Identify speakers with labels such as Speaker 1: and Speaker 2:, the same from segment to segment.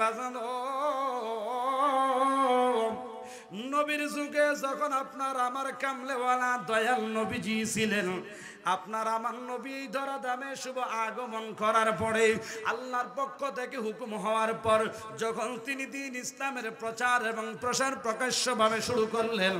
Speaker 1: বাজানো নবীর যুগে যখন আপনার আমার কামলেওয়ালা দয়াল নবীজি ছিলেন, আপনার আমার নবী ধরা দামে শুভ আগমন করার পরে আল্লাহর পক্ষ থেকে হুকুম হওয়ার পর যখন তিনি দ্বীন ইসলামের প্রচার এবং প্রসার প্রকাশ্যভাবে শুরু করলেন,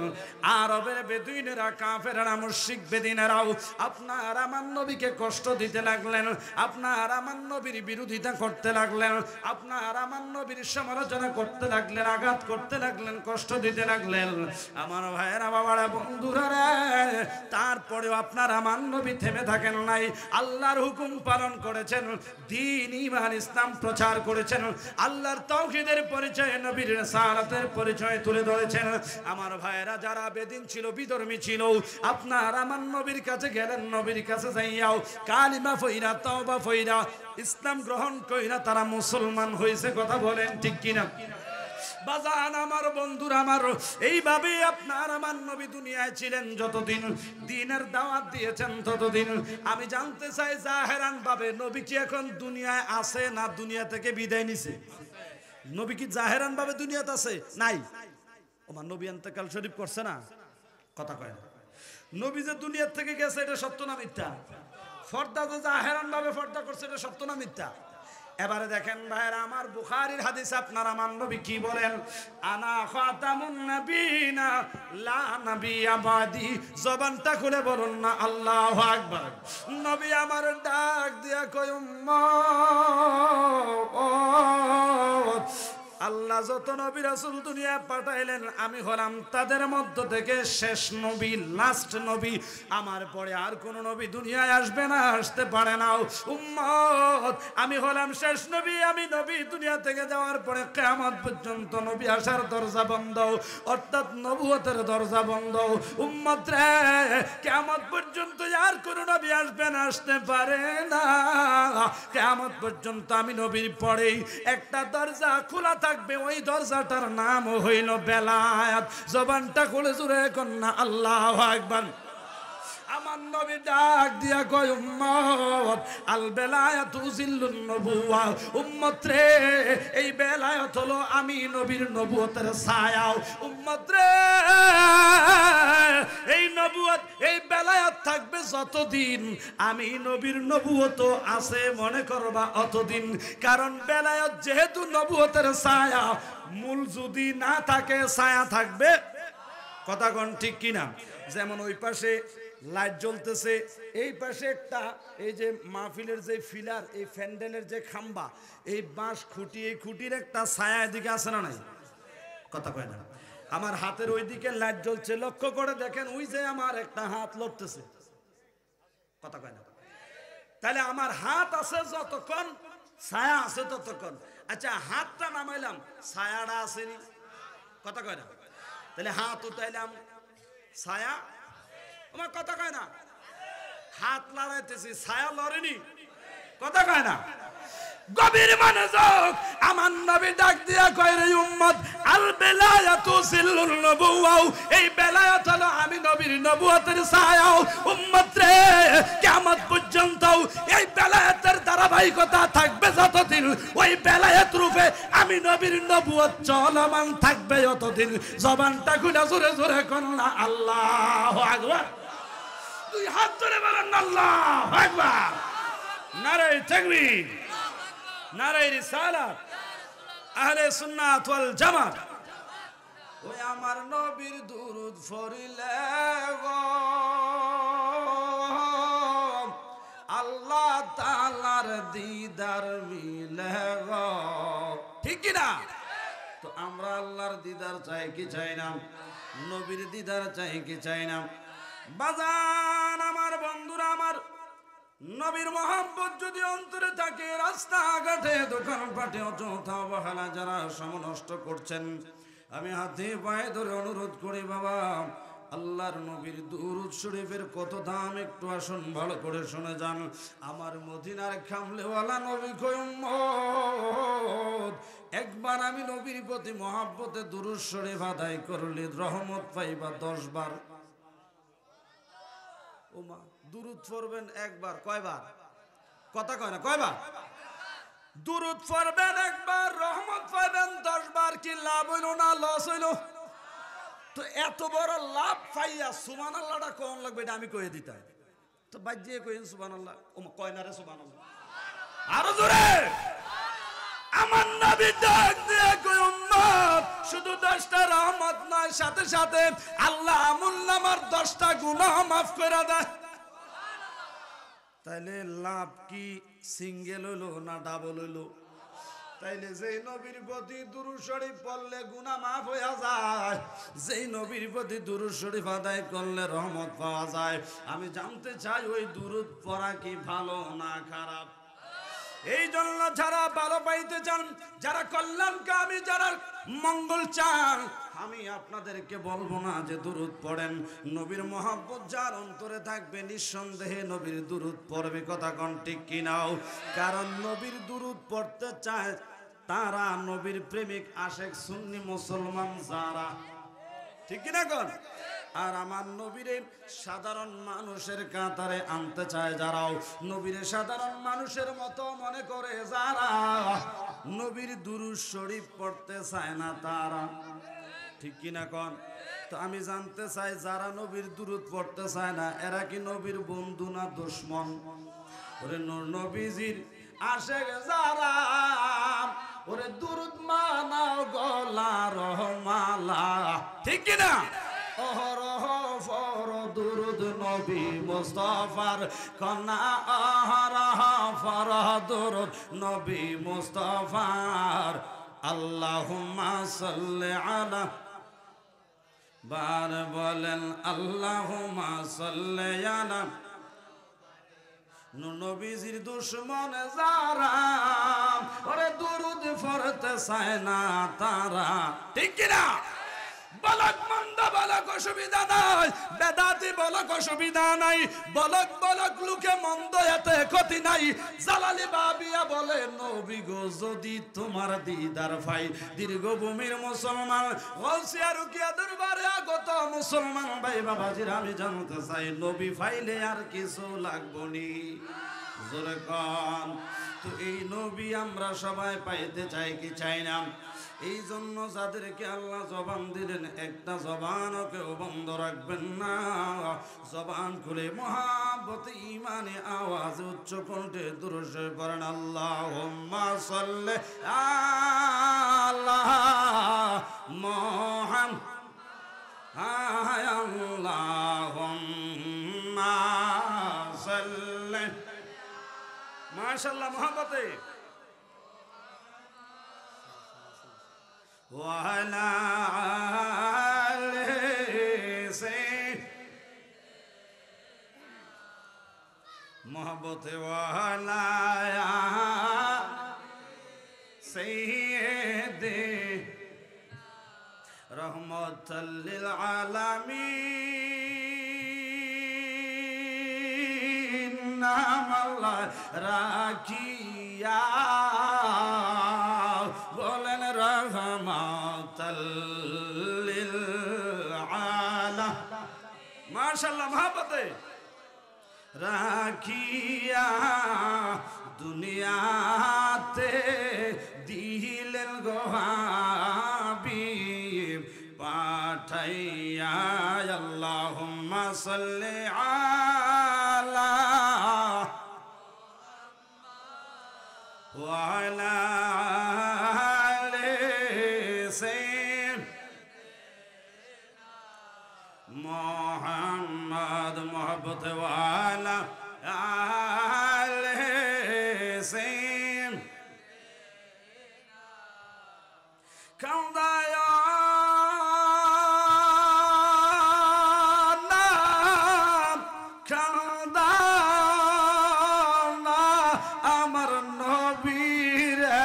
Speaker 1: আরবের বেদুইনেরা, কাফেররা, মুশরিক বেদিনেরাও আপনার আমার নবীকে কষ্ট দিতে লাগলেন, আপনার আমার নবীর বিরোধিতা করতে লাগলেন, আপনার আমার নবীর সমালোচনা করতে লাগলেন, আঘাত করতে লাগলেন, কষ্ট দিতে লাগলেন। আমার ভাইয়েরা, বাবারা, বন্ধুরা রে, তারপরেও আপনার আমার নবী থেমে থাকেন নাই, আল্লাহর হুকুম পালন করেছেন, দ্বীন ঈমান ইসলাম প্রচার করেছেন, আল্লাহর তাওহীদের পরিচয়, নবীর রিসালাতের পরিচয় তুলে ধরেছেন। আমার ভাইয়েরা, যারা বেদিন ছিল, বিধর্মী ছিল, আপনার আমার নবীর কাছে গেলেন, নবীর কাছে যাইয়াও কালিমা ফইরা, তওবা ফইরা, ইসলাম গ্রহণ কইরা তারা মুসলমান হয়েছে। কথা বলেন ঠিক কিনা? বাজান আমার, বন্ধুরা আমার, এইভাবে আপনার আমার নবী দুনিয়ায় ছিলেন যতদিন, দ্বীনের দাওয়াত দিয়েছেন ততদিন। আমি জানতে চাই জাহেরান ভাবে নবী কি এখন দুনিয়ায় আছে না দুনিয়া থেকে বিদায় নিছে? নবী কি জাহেরান ভাবে দুনিয়াতে আছে? নাই। ওমা নবী ইন্তেকাল শরীফ করছে না? কথা কয় না। নবী যে দুনিয়া থেকে গেছে এটা সত্য না মিথ্যা? ফর্দা যে জাহেরান ভাবে ফর্দা করছে এটা সত্য না মিথ্যা? এবারে দেখেন ভাইরা আমার, বুখারীর হাদিস আপনার আমার নবী কি বলেন? আনা খাতামুন নবিয়িনা লা নাবিয়্যা বাদি। জবানটা খুলে বলুন না আল্লাহু আকবার। নবী আমার ডাক দিয়া কয়, উম্মত, আল্লাহ যত নবী রাসূল দুনিয়া পাঠাইলেন আমি হলাম তাদের মধ্য থেকে শেষ নবী, লাস্ট নবী। আমার পরে আর কোন নবী দুনিয়ায় আসবে না, আসতে পারে না। উম্মত, আমি হলাম শেষ নবী। আমি নবী দুনিয়া থেকে যাওয়ার পরে কিয়ামত পর্যন্ত নবী আসার দরজা বন্ধ, অর্থাৎ নবুয়তের দরজা বন্ধ। উম্মত রে, কিয়ামত পর্যন্ত আর কোন নবী আসবে না, আসতে পারে না। কিয়ামত পর্যন্ত আমি নবীর পরেই একটা দরজা খোলা থাকবে, ওই দরজাটার নাম হইল বেলায়াত। জবানটা খুলে জুড়ে কন্যা আল্লাহু আকবার। আমার নবী ডাক দিয়া কয়, উম্মত, আল বেলায়াতু জিল্লুন নবুওয়া। উম্মত রে, এই বেলায়াত হলো আমি নবীর নবুয়তের ছায়া। উম্মত রে, এই নবুয়ত, এই বেলায়াত থাকবে যতদিন আমি নবীর নবুয়ত আছে মনে করবা অতদিন। কারণ বেলায়াত যেহেতু নবুয়তের ছায়া, মূল যদি না থাকে ছায়া থাকবে। কথা কোন ঠিক কিনা? যেমন ওই পাশে লাইট জ্বলতেছে, এই পাশে একটা, এই যে মাহফিলের যে ফিলার, এই ফ্যান্ডেলের যে খাম্বা, এই বাঁশ খুঁটি, এই খুঁটির একটা ছায়া এদিকে আছে না নাই? কথা কয় না। আমার হাতের ওইদিকে লাইট জ্বলছে, লক্ষ্য করে দেখেন, ওই যে আমার একটা হাত লড়তেছে। কথা কয় না। তাহলে আমার হাত আছে যতক্ষণ, ছায়া আছে ততক্ষণ। আচ্ছা, হাতটা নামাইলাম, ছায়াটা আসেনি। কথা কয় না। তাহলে হাত উঠাইলাম, ছায়া, আমার কথা কয় না। হাত লড়াইতেছি, ছায়া লড়েনি। কথা কয় না। গভীর মনোযোগ। আমার নবী ডাক দিয়া কয়, রে উম্মত, আল বেলায়াতু জিল্লুন নবুওয়া। এই বেলায়াত হলো আমি নবীর নবুয়তের ছায়া। উম্মত রে, কিয়ামত পর্যন্ত এই বেলায়াতের ধারাবাহিকতা থাকবে যতদিন, ওই বেলায়াত রূপে আমি নবীর নবুয়ত চলমান থাকবে যতদিন। জবানটা খুলে জোরে জোরে কন্যা আল্লাহু আকবার। দুই হাত ধরে বলেন আল্লাহু আকবার। নারে তাকবীর, নারে রিসালাত, আহলে সুন্নাত ওয়াল জামাত। ওই আমার নবীর দুরূদ পড়িলে গো আল্লাহ তাআলার দিদার মিলে গো। ঠিক কি না? তো আমরা আল্লাহর দিদার চাই কি চাই না? নবীর দিদার চাই কি চাই না? বাজান আমার, বন্ধুরা আমার, নবীর মহব্বত যদি অন্তরে থাকে, রাস্তাঘাটে দোকানপাটে অযথা অবহেলা যারা সমনষ্ট করছেন, আমি হাতে পায়ে ধরে অনুরোধ করি, বাবা, আল্লাহর নবীর দুরূদ শরীফের কত দাম একটু আসুন ভালো করে শুনে যান। আমার মদিনার কামলেওয়ালা নবী কয়, উম্মত, একবার আমি নবীর প্রতি মহব্বতে দুরূদ শরীফ আদায় করলে রহমত পাইবা 10 বার। ওমা, দুরূদ পড়বেন একবার, কয়বার? কথা কয় না, কয়বার? দুরূদ পড়বেন একবার, রহমত লাভ হইল না লস হইল? তো এত বড় লাভ পাইয়া সুবহানাল্লাহটা কোন লাগবে এটা আমি কয়ে দিতাম। তো বাজিয়ে কইন সুবহানাল্লাহ, ও কয় না রে সুবহানাল্লাহ, আরো জোরে। আমার নবী ডাক দিয়ে কই উম্মত, শুধু 10টা রহমত নয়, সাথে সাথে আল্লাহ আমুল্লামার 10টা গুনাহ মাফ করে দেয়। তাইলে লাভ কি সিঙ্গেল হইলো না ডাবল হইলো? তাইলে যেই নবীর প্রতি দুরূদ শরীফ পড়লে গুনাহ মাফ হয়ে যায়, যেই নবীর প্রতি দুরূদ শরীফ আদায় করলে রহমত পাওয়া যায়। আমি জানতে চাই ওই দুরূদ পড়া কি ভালো না খারাপ? এই জন্য যারা ভালো পাইতে চান, যারা কল্যাণকামী, যারা মঙ্গল চান, আমি আপনাদেরকে বলবো না যে দুরূদ পড়েন। নবীর মহব্বত যার অন্তরে থাকবে নিঃসন্দেহে নবীর দুরূদ পড়বে। কথা কোন ঠিক কি নাও? কারণ নবীর দুরূদ পড়তে চায় তারা নবীর প্রেমিক, আশেক, সুন্নি মুসলমান যারা, ঠিক কিনা কোন? আর আমার নবীরে সাধারণ মানুষের কাতারে আনতে চায় যারাও, নবীরে সাধারণ মানুষের মতো মনে করে যারা, নবীর দুরূদ শরীফ পড়তে চায় না তারা, ঠিক কিনা কোন? তো আমি জানতে চাই যারা নবীর দুরূদ পড়তে চায় না এরা কি নবীর বন্ধু না দুশমন? ওরে নবীজির আশেক যারা, ওরে দুরূদ মানাও গলার মালা, ঠিক কিনা? অহরহ ফর দুরূদ নবী মুস্তাফার কন্যা, অহরহ ফর দুরূদ নবী মুস্তাফার। আল্লাহুম্মা সাল্লি আলা, বার বলেন আল্লাহুম্মা সাল্লি আলা। নবীজির দুশমন যারা, ওরে দুরূদ পড়তে চায় না তারা, ঠিক কিনা? বলক মন্দ বলক অসুবিধা নাই, বেদাতি বলক অসুবিধা নাই, বলক বলক লুকে মন্দ এতে ক্ষতি নাই। জালালি বাবিয়া বলে নবী গো যদি তোমার দিদার পাই, দীর্ঘভূমির মুসলমান গৌসিয়া রুকিয়া দরবারে আগত মুসলমান ভাই বাবাজির, আমি জানতে চাই নবী পাইলে আর কিছু লাগবনি? জোরে কোন। তো এই নবী আমরা সবাই পাইতে চাই কি চাই না? এই জন্য যাদেরকে আল্লাহ জবান দিলেন, একটা জবানও কেউ বন্ধ রাখবেন না। জবান খুলে মহাব্বতে ইমানে আওয়াজ উচ্চ কণ্ঠে দুরূদ শরীফ পড়েন। আল্লাহুম্মা সাল্লি আলা মুহাম্মাদ, আল্লাহুম্মা সাল্লি, মাশাআল্লাহ, মহাব্বতে ওয়ালা আলিহি মোহব্বতে ওয়ালা সাইয়্যিদি রহমাতাল লিল আলামিন, নাম আল্লাহ রাখিয়া বলেন রহমাতাল লিল আলামিন। মাশাআল্লাহ, মহব্বতে রাখিয়া দুনিয়াতে দিলেন গো হাবিব পাঠাইয়া। আল্লাহুম্মা সাল্লি আলা ওয়া আলা মোহাম্মদ, মোহব্বতে ওয়ালা আলিহি কান্দায় না, কান্দায় না আমার নবীরে,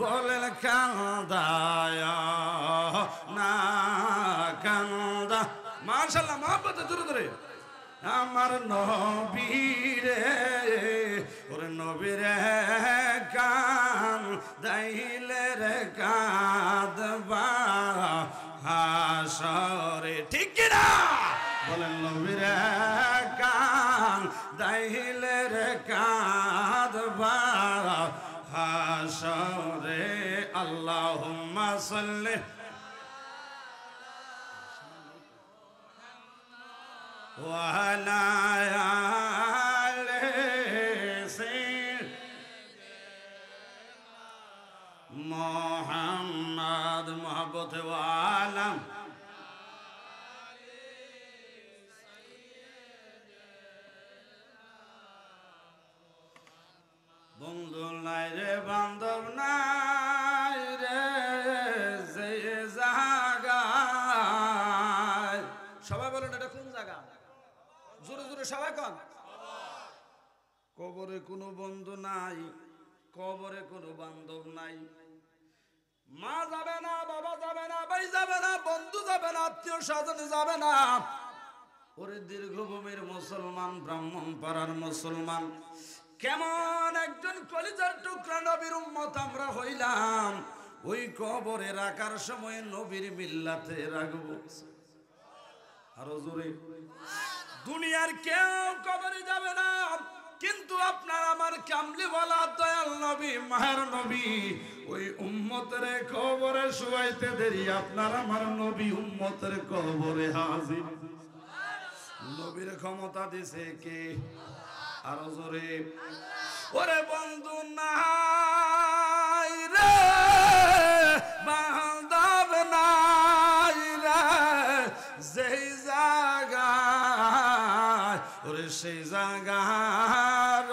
Speaker 1: বলেন কান্দায় না, কান্দা। মাশাআল্লাহ, মহব্বতে দূরে দূরে আমার নবীরে, ওরে নবীরে কান দাইলে রে কাঁদবা হাসরে, ঠিক কিনা? বলেন নবীরে কান দাইলে রে কাঁদবা হাসরে। আল্লাহুম্মা সাল্লি ওয়া আলা আলি সাইয়্যিদিনা মুহাম্মদ মুহাব্বত ওয়ালা বন্ধু নাই রে বান্ধব নাই রে যে জায়গায় সবাই বলেন এটা কোন জায়গা জোরে জোরে সবাই কোন কবরে কোনো বন্ধু নাই কবরে কোনো বান্ধব নাই মা যাবে না বাবা যাবে না ভাই যাবে না বন্ধু যাবে না আত্মীয় স্বজন যাবে না ওরে দীর্ঘভূমির মুসলমান ব্রাহ্মণ পাড়ার মুসলমান কেমন একজন কলিজার টুকরা নবীর উম্মত আমরা হইলাম ওই কবরে রাখার সময় নবীর মিল্লাতে রাখবো আরো জোরে দুনিয়ার কেউ কবরে যাবে না কিন্তু আপনার আমার কামলিওয়ালা দয়াল নবী মায়ের নবী ওই উম্মতের কবরে শুয়াইতে দেরি আপনার আমার নবী উম্মতের কবরে হাজির নবীর ক্ষমতা দিছে কে আরো জোরে ওরে বন্ধু নাই রে বান্ধব নাই রে যেই জায়গায় ওরে সেই জায়গার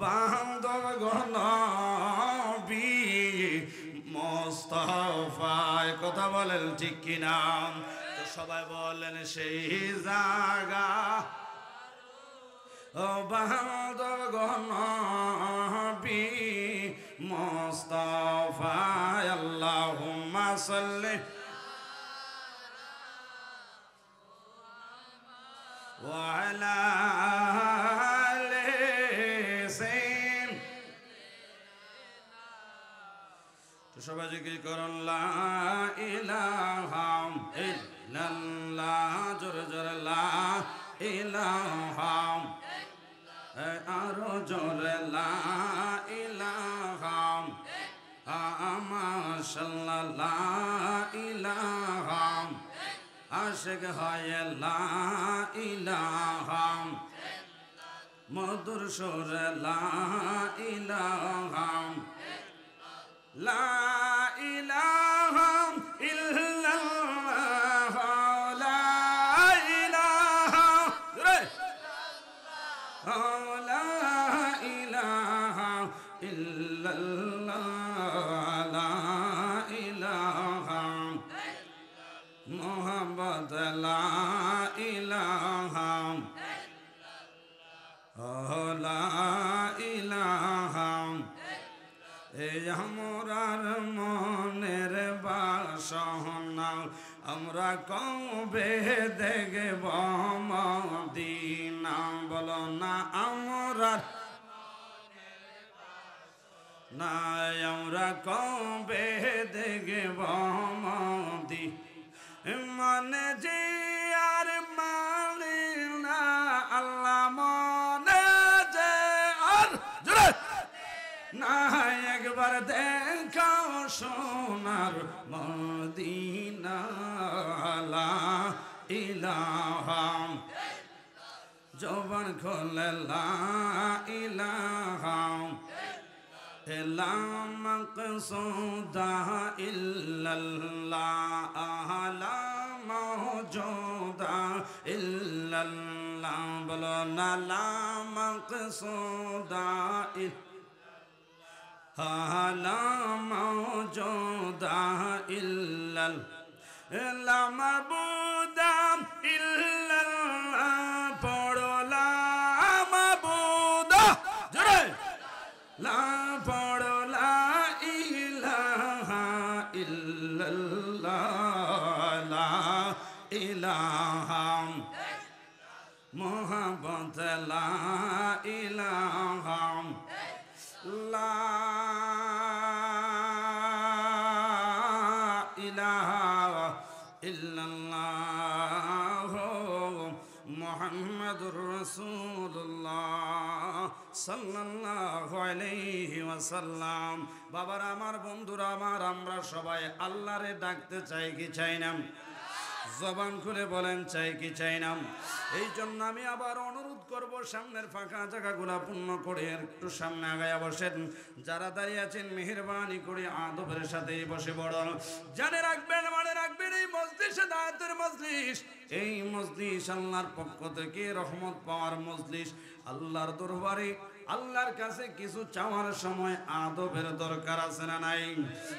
Speaker 1: বান্ধব নবী মুস্তাফায় কথা বলেন ঠিক কিনা তো সবাই বলেন সেই জায়গা ও বান্ধব নবী মুস্তাফায় আল্লাহুম্মা সাল্লি ওয়া আলা আলি সাইয়্যিদিনা তো সবাই জিকির করুন লা ইলাহা ইল্লাল্লাহ জোরে জোরে লা ইলাহা আরো জোরে লা ইলাহা মাশাআল্লাহ লা ইলাহা আশিক হয় লা ইলাহা মধুর সুরে লা ইলাহা লা ইলাহা ইল্লাল্লাহ লা ইলাহা লা ইলাহা ইল্লাল্লাহ লা ইলাহা মুহাম্মদ লা ইলাহা লা ইলাহা এই আমরার মনের বাসনা আমরা কবে দেখব মদিনা বলো না আমরার না আমরা কবে দেখব মদিনা মনে যে আর মানি না আল্লাহ মনে যে আর জোরে না একবার দেখাও সোনার মদিনা লা ইলাহা জবান খোলে লা ইলাহা লা মাকসুদা ইল্লাল্লাহ লা মাওজুদা ইল্লাল্লাহ বলো না লা মাকসুদা লা মাওজুদা ইল্লাল্লাহ লা মাবুদা ইল্লাল্লাহ পড়ো লা মাবুদা জোরে লা পড়ো লা ইলাহা ইল্লাল্লাহ লা ইলাহা মুহাম্মদ লা ইলাহা লা ইলাহা ইল্লাল্লাহ মুহাম্মাদুর রাসূলুল্লাহ সাল্লাল্লাহু আলাইহি ওয়াসাল্লাম। বাবারা আমার, বন্ধুরা আমার, আমরা সবাই আল্লাহরে ডাকতে চাই কি চাই না? জবান খুলে বলেন চাই কি চাই না? এই জন্য আমি আবার অনুরোধ করব, সামনের ফাঁকা জায়গাগুলা পূর্ণ করে একটু সামনে আগায়া বসেন। যারা দাঁড়িয়ে আছেন মেহেরবানি করে আদবের সাথে বসে পড়ুন। জানে রাখবেন, মনে রাখবেন, এই মজলিস দায়াতের মজলিস, এই মজলিস আল্লাহর পক্ষ থেকে রহমত পাওয়ার মজলিস। আল্লাহর দরবারে আল্লাহর কাছে কিছু চাওয়ার সময় আদবের দরকার আছে না নাই?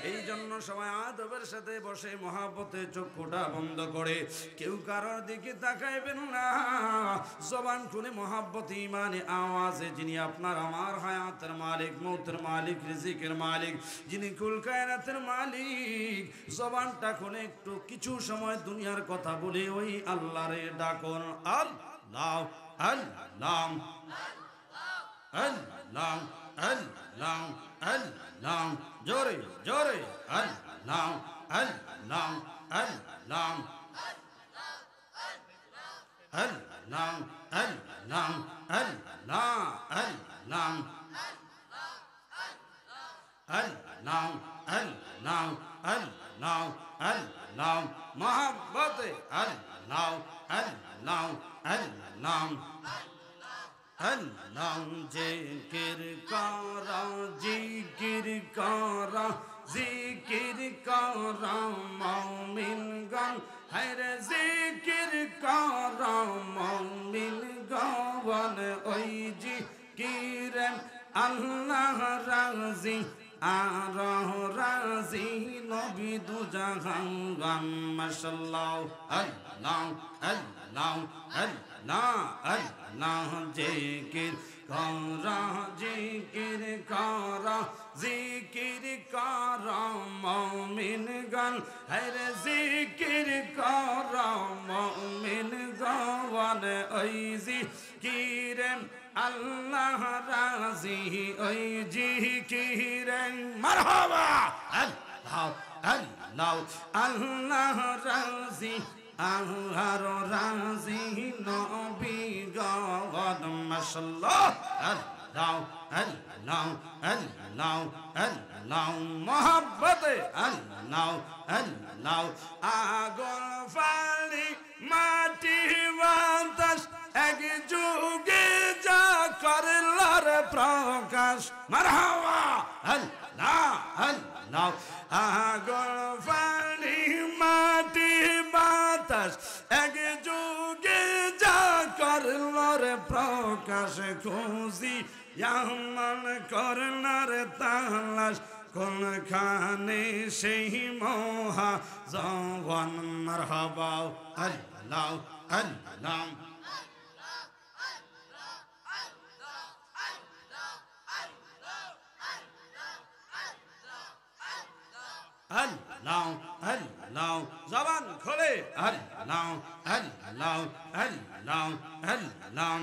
Speaker 1: এই জন্য সবাই আদবের সাথে বসে মহাব্বতে চক্ষুটা বন্ধ করে কেউ কারোর দিকে তাকাইবেন না। জবান খুলে মহাব্বতে ইমানে আওয়াজে, যিনি আপনার আমার হায়াতের মালিক, মৌতের মালিক, রিজিকের মালিক, যিনি কুল কায়নাতের মালিক, জবানটা খুলে একটু কিছু সময় দুনিয়ার কথা বলে ওই আল্লাহরে ডাকুন। আল্লাহ আল্লাহ আল্লাহ আল্লাহ আল্লাহ, জোরে জোরে আল্লাহ আল্লাহ আল্লাহ আল্লাহ আল্লাহ আল্লাহ আল্লাহ আল্লাহ আল্লাহ আল্লাহ আল্লাহ, মহাব্বতে আল্লাহ আল্লাহ আল্লাহ আল্লাহ। জিকির করা, জিকির করা, জিকির করা মুমিনগণ, হায়রে জিকির করা মুমিনগণ, ওই জিকিরে আল্লাহ রাজি আর রাজি নবী দুজাহান। মাশাআল্লাহ আল্লাহ আল্লাহ আল্লাহ আল্লাহ। জিকির করা, জিকির করা, জিকির করা মুমিনগণ, হায়রে জিকির করা মুমিনগণ, ওই জিকিরে আল্লাহ রাজি, ওই জিকিরে মারহাবা আল্লাহ আল্লাহ আল্লাহ রাজি আর রাজি নবী গণ। মাশাআল্লাহ আল্লাহ আল্লাহ আল্লাহ আল্লাহ, মহাব্বতে আল্লাহ আল্লাহ। আগুন ফালি মাটি বাতাস এক যুগে যা করলার প্রকাশ। মারহাবা আল্লাহ আল্লাহ। আগুন ফালি মাটি বাতাস এক যুগে যা করলার প্রকাশ। খুঁজি ইয়ামান করলার তালাশ, কোনখানে সেই মহা জওয়ান। মারহাবা আল্লাহ আল্লাহ আল্লাহ আল্লাহ, জবান খোলে আল্লাহ আল্লাহ আল্লাহ আল্লাহ।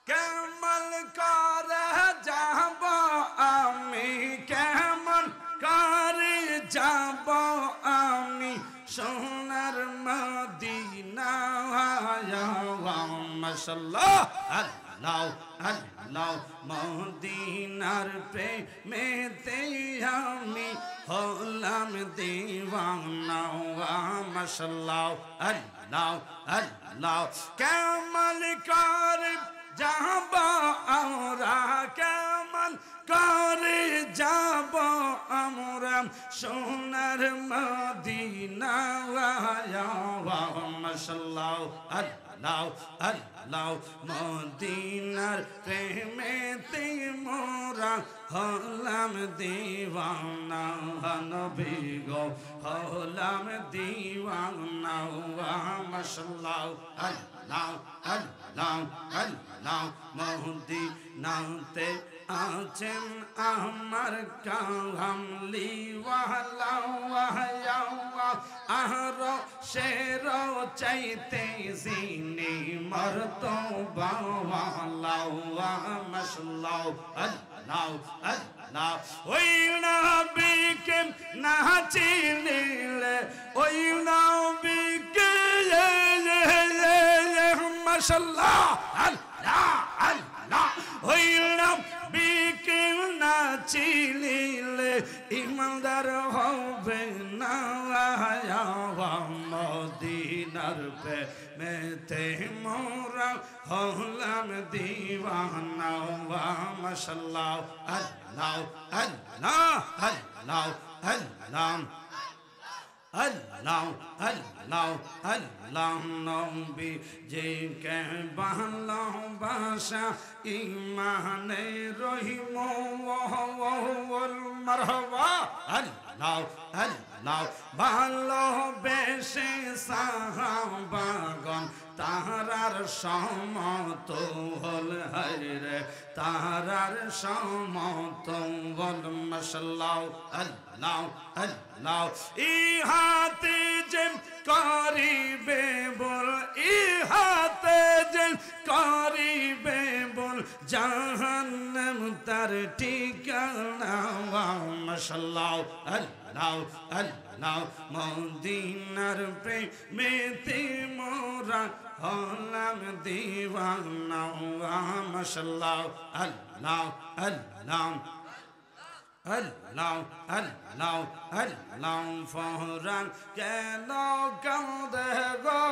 Speaker 1: কেমন করে যাব আমি, কেমন করে যাব আমি সোনার মদিনা। মাশাআল্লাহ আল্লাহ আল্লাহ, মদিনার প্রেমেতে আমি হলাম দিওয়ানা। মাশাআল্লাহ আল্লাহ আল্লাহ। কেমন করে যাব আমরা, কেমন করে যাব আমরা সোনার মদিনা। মাশাআল্লাহ আল্লাহ আল্লাহ, মদিনার প্রেমেতে মোরা হলাম দিওয়ানা। নবী গো হলাম দিওয়ানা। মাশাআল্লাহ আল্লাহ আল্লাহ আল্লাহ, মদিনাতে আছেন আমার কামলিওয়ালা। আর শের চাইতে যিনি মর্তবা ওয়ালা। মাশাআল্লাহ আল্লাহ আল্লাহ। ওই নবীকে না চিনলে, ওই নবীকে মাশাআল্লাহ আল্লাহ আল্লাহ, মিলিলে ইমানদার হবে না মদিনার প্রেমেতে মোরা হলাম দিওয়ানা মাশাআল্লাহ আল্লাহ আল্লাহ আল্লাহ আল্লাহ আল্লাহ আল্লাহ আল্লাহ নবী যে কে ভালোবাসা ঈমানে রহিম ওয়াল মারহাবা আল্লাহ আল্লাহ ভালোবেসে সাহাবাগণ তাহার সমতল হায়রে তাহার সমতল মাশাআল্লাহ আল্লাহ আল্লাহ ইহাতে যে করিবে বল ইহাতে যে করিবে বল জাহান্নাম তার ঠিকানা মাশাআল্লাহ আল্লাহ আল্লাহ মদিনার প্রেমেতে মোরা হলাম দিওয়ানা মাশাআল্লাহ আল্লাহ আল্লাহ আল্লাহ আল্লাহ আল্লাহ ফহরান কেন কাঁদে গো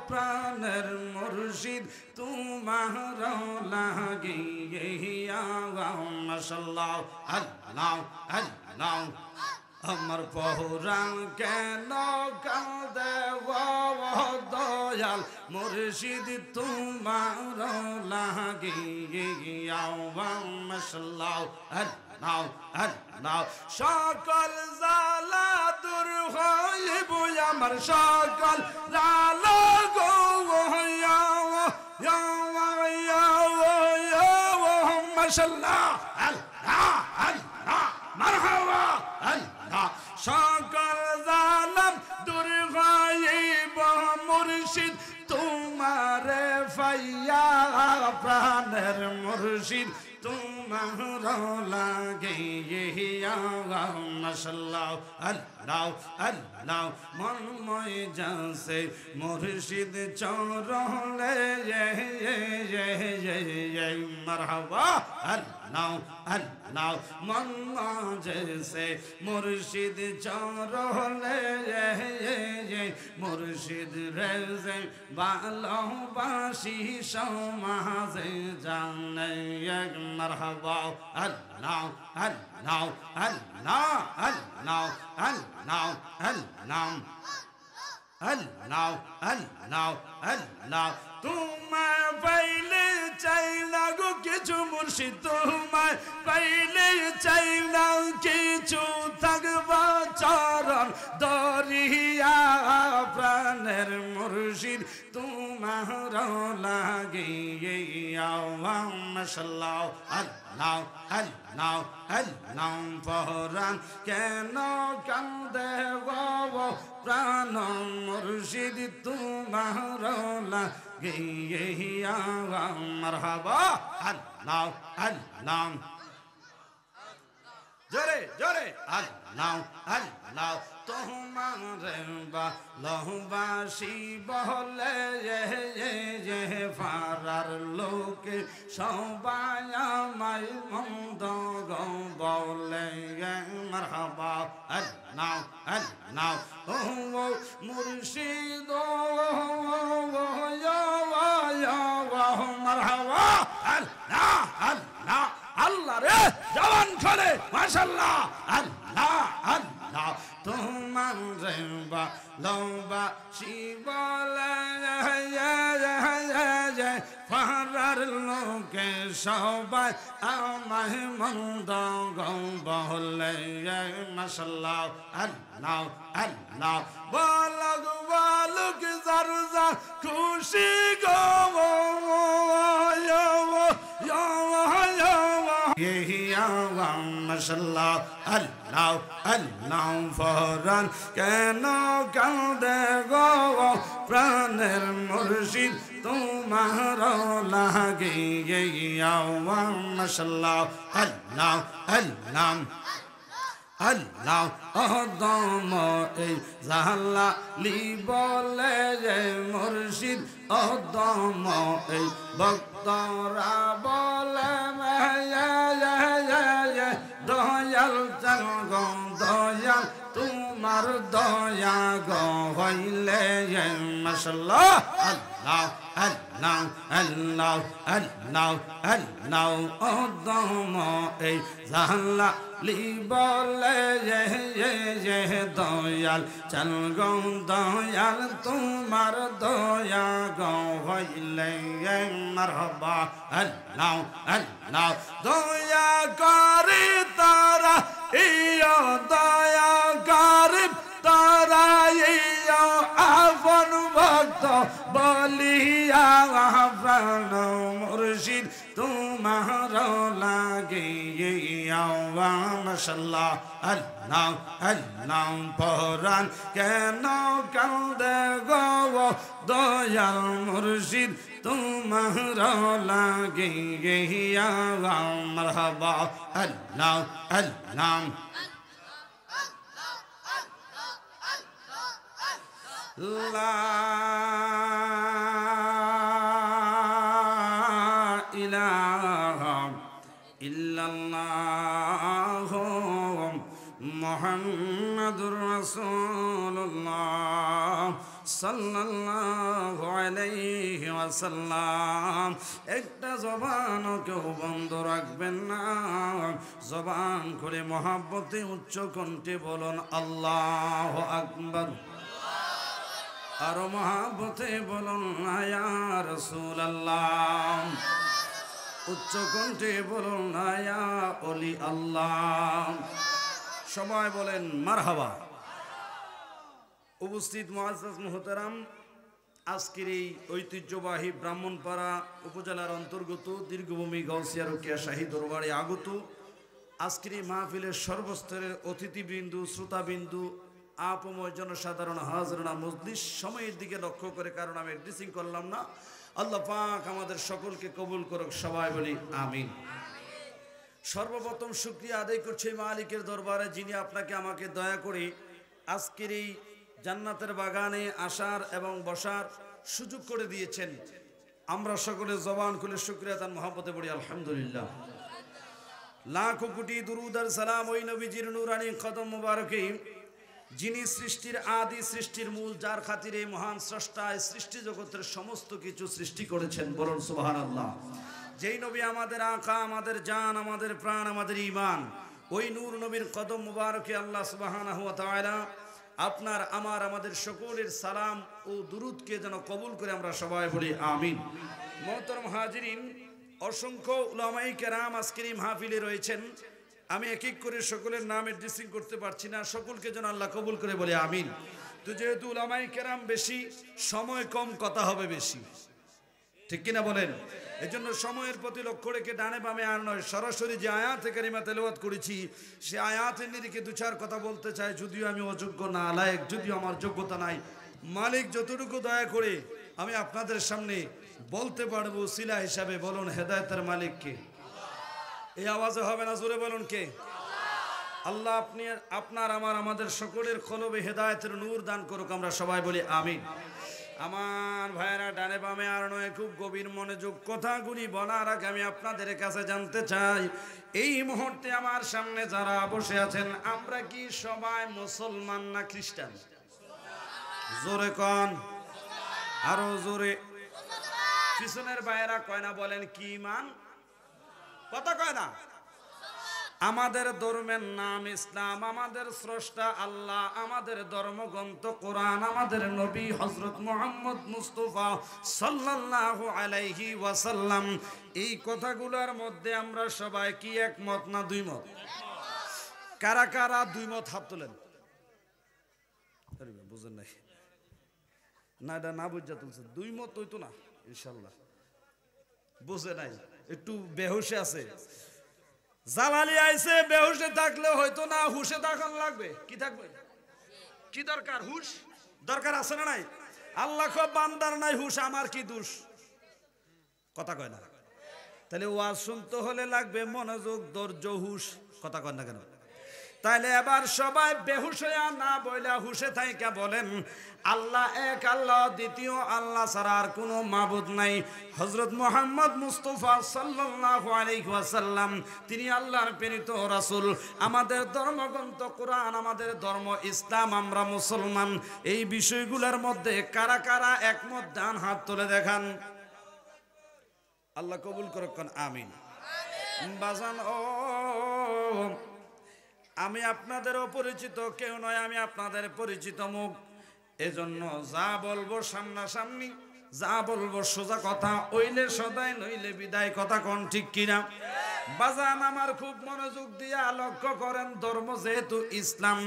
Speaker 1: প্রাণের মুর্শিদ তোমার লাগিয়া মাশাআল্লাহ আল্লাহ আল্লাহ আমার পহরান কেন কাঁদে গো দয়াল মুর্শিদ তোমার লাগিয়া মাশাআল্লাহ আল্লাহ আল্লাহ সকল জালা দূর হইব আমার সকল জালা গো মাশাআল্লাহ আল্লাহ আল্লাহ মারহাবা আল্লাহ সকল জালা দূর হইব মুর্শিদ তোমারে ফাইয়া প্রাণের মুর্শিদ তোমার লাগিয়া মাশাআল্লাহ আল্লাহ আল্লাহ মনময় জাসে মুর্শিদ চরণে মারহাবা আল্লাহ আল্লাহ মনময় জাসে মুর্শিদ চরণে মুর্শিদ রেজে ভালোবাসি সমাজে জানে মারহাবা আল্লাহ আল্লাহ আল্লাহ আল্লাহ আল্লাহ আল্লাহ আল্লাহ আল্লাহ আল্লাহ তোমায় পাইলে চাই না গো কিছু মুর্শিদ তোমায় পাইলে চাই না কিছু থাকবা চরণ দরিয়া প্রাণের মুর্শিদ তোমার লাগিয়া মাশাআল্লাহ আল্লাহ আল্লাহ আল্লাহ পহরান কেন কান্দে গো প্রাণ মুর্শিদ তোমার লাগিয়া মারহাবা আল্লাহ আল্লাহ জোরে জোরে আল্লাহ আল্লাহ তোমার ভালোবাসি বলে ফারার লোকে সবাই আমায় মন্দ গো বলে মারহাবা আল্লাহ আল্লাহ ও মুর্শিদ মারহাবা আল্লাহ আল্লাহ আল্লাহ রে জওয়ান খলে মাশাআল্লাহ আল্লাহ আল্লাহ তোমার ভালোবাসি বলে ফারার লোকে সবাই আমায় মন্দ গো বলে মাশাআল্লাহ আল্লাহ আল্লাহ বলক বলক জারজা খুশি গো মাশাআল্লাহ আল্লাহ আল্লাহ ফরান কেন কাঁদে গো প্রাণের মুর্শিদ তোমার লাগিয়া মাশাআল্লাহ আল্লাহ আল্লাহ আল্লাহ অদম এই জালালি বলে মুর্শিদ অদম এই ভক্তরা বলে দয়াল চাল গো দয়াল তোমার দয়া গো হইলে মাশাআল্লাহ আল্লাহ আল্লাহ আল্লাহ আল্লাহ আল্লাহ ও দম এই জাহলা লি বলে দয়াল চাল গো দয়াল তোমার দয়া গো হইলে মারহাবা আল্লাহ আল্লাহ দয়া করে তারা ইয়া দয়া গরিব তারা ইয়া আপন ভক্ত বলিয়া আপন মুর্শিদ তোমার লাগে মাশাআল্লাহ আল্লাহ আল্লাহ পরাণ কেন কান্দে গো দয়াল মুর্শিদ তোমার লাগে মারহাবা আল্লাহ আল্লাহ লা ইলাহা ইল্লাল্লাহ মুহাম্মাদুর রাসূলুল্লাহ সাল্লাল্লাহু আলাইহি ওয়াসাল্লাম। একটা জবান কেউ বন্ধ রাখবেন না, জবান করে মহব্বতে উচ্চ কণ্ঠে বলুন আল্লাহু আকবার। আর মহব্বতে বলুন ইয়া রাসূলুল্লাহ, উচ্চ কণ্ঠে বলুন ইয়া ওলি আল্লাহ। সবাই বলেন মারহাবা। উপস্থিত মুআজ্জাজ মুহতারাম, আজকের এই ঐতিহ্যবাহী ব্রাহ্মণপাড়া উপজেলার অন্তর্গত দীর্ঘভূমি গাউসিয়া রোকেয়া শাহী দরবারে আগত আজকের এই মাহফিলের সর্বস্তরের অতিথিবৃন্দু, শ্রোতাবিন্দু, আপময় জনসাধারণ হাজরানা মজলিস, সময়ের দিকে লক্ষ্য করে কারণ আমি ড্রেসিং করলাম না, আল্লাহ পাক আমাদের সকলকে কবুল করুক। সবাই বলি আমিন। সর্বপ্রথম শুকরিয়া আদায় করছি মালিকের দরবারে, যিনি আপনাকে আমাকে দয়া করে আজকের এই জান্নাতের বাগানে আসার এবং বসার সুযোগ করে দিয়েছেন। আমরা সকলে জবান খুলে শুকরিয়া তার মহব্বতে পড়ি আলহামদুলিল্লাহ। লাখো কোটি দুরূদ আর সালাম ওই নবীজির নূরানি কদম মুবারকে, যিনি সৃষ্টির আদি, সৃষ্টির মূল, যার খাতিরে মহান স্রষ্টা সৃষ্টি জগতের সমস্ত কিছু সৃষ্টি করেছেন। বলুন সুবহানাল্লাহ। যেই নবী আমাদের আকা, আমাদের জান, আমাদের প্রাণ, আমাদের ঈমান, ওই নূর নবীর কদম মুবারকে আল্লাহ সুবহানাহু ওয়া তাআলা আপনার আমার আমাদের সকলের সালাম ও দুরুদকে যেন কবুল করে আমরা সবাই বলি আমিন। মুহতারাম হাজিরিন, অসংখ্য উলামায়ে কেরাম আজকের এই মাহফিলে রয়েছেন। আমি এক এক করে সকলের নাম অ্যাড্রেসিং করতে পারছি না, সকলকে যেন আল্লাহ কবুল করে বলে আমিন। তো যেহেতু উলামায়ে কেরাম বেশি, সময় কম, কথা হবে বেশি, ঠিক কিনা বলেন? এজন্য সময়ের প্রতি লক্ষ্য রেখে ডানে বামে আর নয়, সরাসরি যে আয়াতে কারিমা তেলাওয়াত করেছি সে আয়াতের নিরিখে দু চার কথা বলতে চাই। যদিও আমি অযোগ্য না লায়েক, যদিও আমার যোগ্যতা নাই, মালিক যতটুকু দয়া করে আমি আপনাদের সামনে বলতে পারবো সিলা হিসাবে, বলুন হেদায়েতের মালিক কে? এই আওয়াজে হবে না, জোরে বলুন কে? আল্লাহ আপনি আপনার আমার আমাদের সকলের কলবে হেদায়েতের নূর দান করুক, আমরা সবাই বলি আমিন। আমার ভাইয়েরা ডানে বামে আর নয়, খুব গভীর মনোযোগ, কথাগুলি বলার আগে আমি আপনাদের কাছে জানতে চাই, এই মুহূর্তে আমার সামনে যারা বসে আছেন, আমরা কি সবাই মুসলমান না খ্রিস্টান? জোরে কন, আরো জোরে। পিছনের ভাইয়েরা কয় না, বলেন কি ইমান? কথা কয় না। আমাদের ধর্মের নাম ইসলাম, আমাদের স্রষ্টা আল্লাহ, আমাদের ধর্মগ্রন্থ কোরআন, আমাদের নবী হযরত মুহাম্মদ মুস্তাফা সাল্লাল্লাহু আলাইহি ওয়াসাল্লাম। এই কথাগুলোর মধ্যে আমরা সবাই কি একমত না দুই মত? কারা কারা দুই মত হাত তোলেন। বুঝেন নাই না, এটা না বুঝা তুলছে, দুই মত হইতো না ইনশাল্লাহ। বুঝে নাই, একটু বেহুশে আছে। জালালি আইছে, বেহুশে থাকলে হয়তো না, হুশে থাকার লাগবে। কি থাকবে? কি দরকার? হুশ দরকার আছে না নাই? আল্লাহ কো বান্দার নাই হুশ, আমার কি দোষ? কথা কয় না। তাহলে ওয়াজ শুনতে হলে লাগবে মনোযোগ, ধৈর্য, হুশ। কথা কয় না কেন? তাহলে এবার সবাই বেহুশ হইয়া না বইলা হুশে থাইকা বলেন আল্লাহ এক, আল্লাহ দ্বিতীয়, আল্লাহ ছাড়া আর কোনো মাবুদ নাই। হযরত মুহাম্মদ মুস্তাফা সাল্লাল্লাহু আলাইহি ওয়াসাল্লাম তিনি আল্লাহর প্রেরিত রাসূল। আমাদের ধর্মগ্রন্থ কোরআন, আমাদের ধর্ম ইসলাম, আমরা মুসলমান। এই বিষয়গুলোর মধ্যে কারা কারা একমত ডান হাত তুলে দেখান। আল্লাহ কবুল করুক, আমিন। বাজান ও আমি আপনাদের অপরিচিত কেউ নয়, আমি আপনাদের পরিচিত মুখ। এজন্য যা বলবো সামনাসামনি, যা বলবো সোজা কথা, ওইলে সদাই নইলে বিদায়, কথা কোন ঠিক কিনা? বাজান আমার খুব মনোযোগ দিয়া লক্ষ্য করেন, ধর্ম যেহেতু ইসলাম,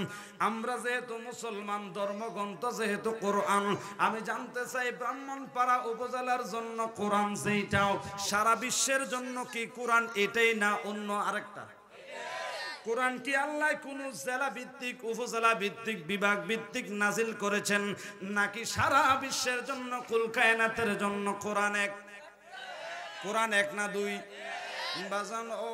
Speaker 1: আমরা যেহেতু মুসলমান, ধর্মগ্রন্থ যেহেতু কোরআন, আমি জানতে চাই ব্রাহ্মণপাড়া উপজেলার জন্য কোরআন যেইটাও, সারা বিশ্বের জন্য কি কোরআন এটাই না অন্য আরেকটা? কোরআন কি আল্লাহ কোন জেলা ভিত্তিক, উপজেলা ভিত্তিক, বিভাগ ভিত্তিক নাজিল করেছেন, নাকি সারা বিশ্বের জন্য, কুল কায়নাতের জন্য কোরআন এক? কোরআন এক না দুই? বাজান ও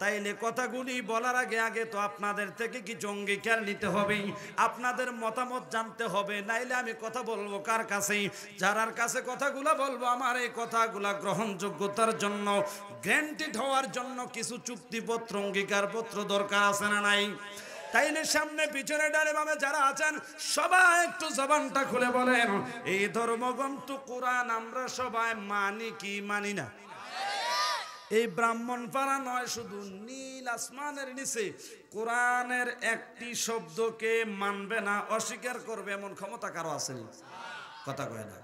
Speaker 1: তাইলে কথাগুলি বলার আগে আগে তো আপনাদের থেকে কিছু অঙ্গীকার নিতে হবে, আপনাদের মতামত জানতে হবে, নাইলে আমি কথা বলবো কার কাছে? যারার কাছে কথাগুলো বলবো, আমার এই কথাগুলা গ্রহণযোগ্যতার জন্য, গ্যারান্টেড হওয়ার জন্য কিছু চুক্তিপত্র, অঙ্গীকারপত্র দরকার আছে না নাই? তাইলে সামনে পিছনে ডানে বামে যারা আছেন সবাই একটু জবানটা খুলে বলেন, এই ধর্মগ্রন্থ কোরআন আমরা সবাই মানি কি মানি না? এই ব্রাহ্মণপাড়া নয়, শুধু নীল আসমানের নিচে কোরআনের একটি শব্দকে মানবে না, অস্বীকার করবে, এমন ক্ষমতা কারো আছে? কথা কয় না।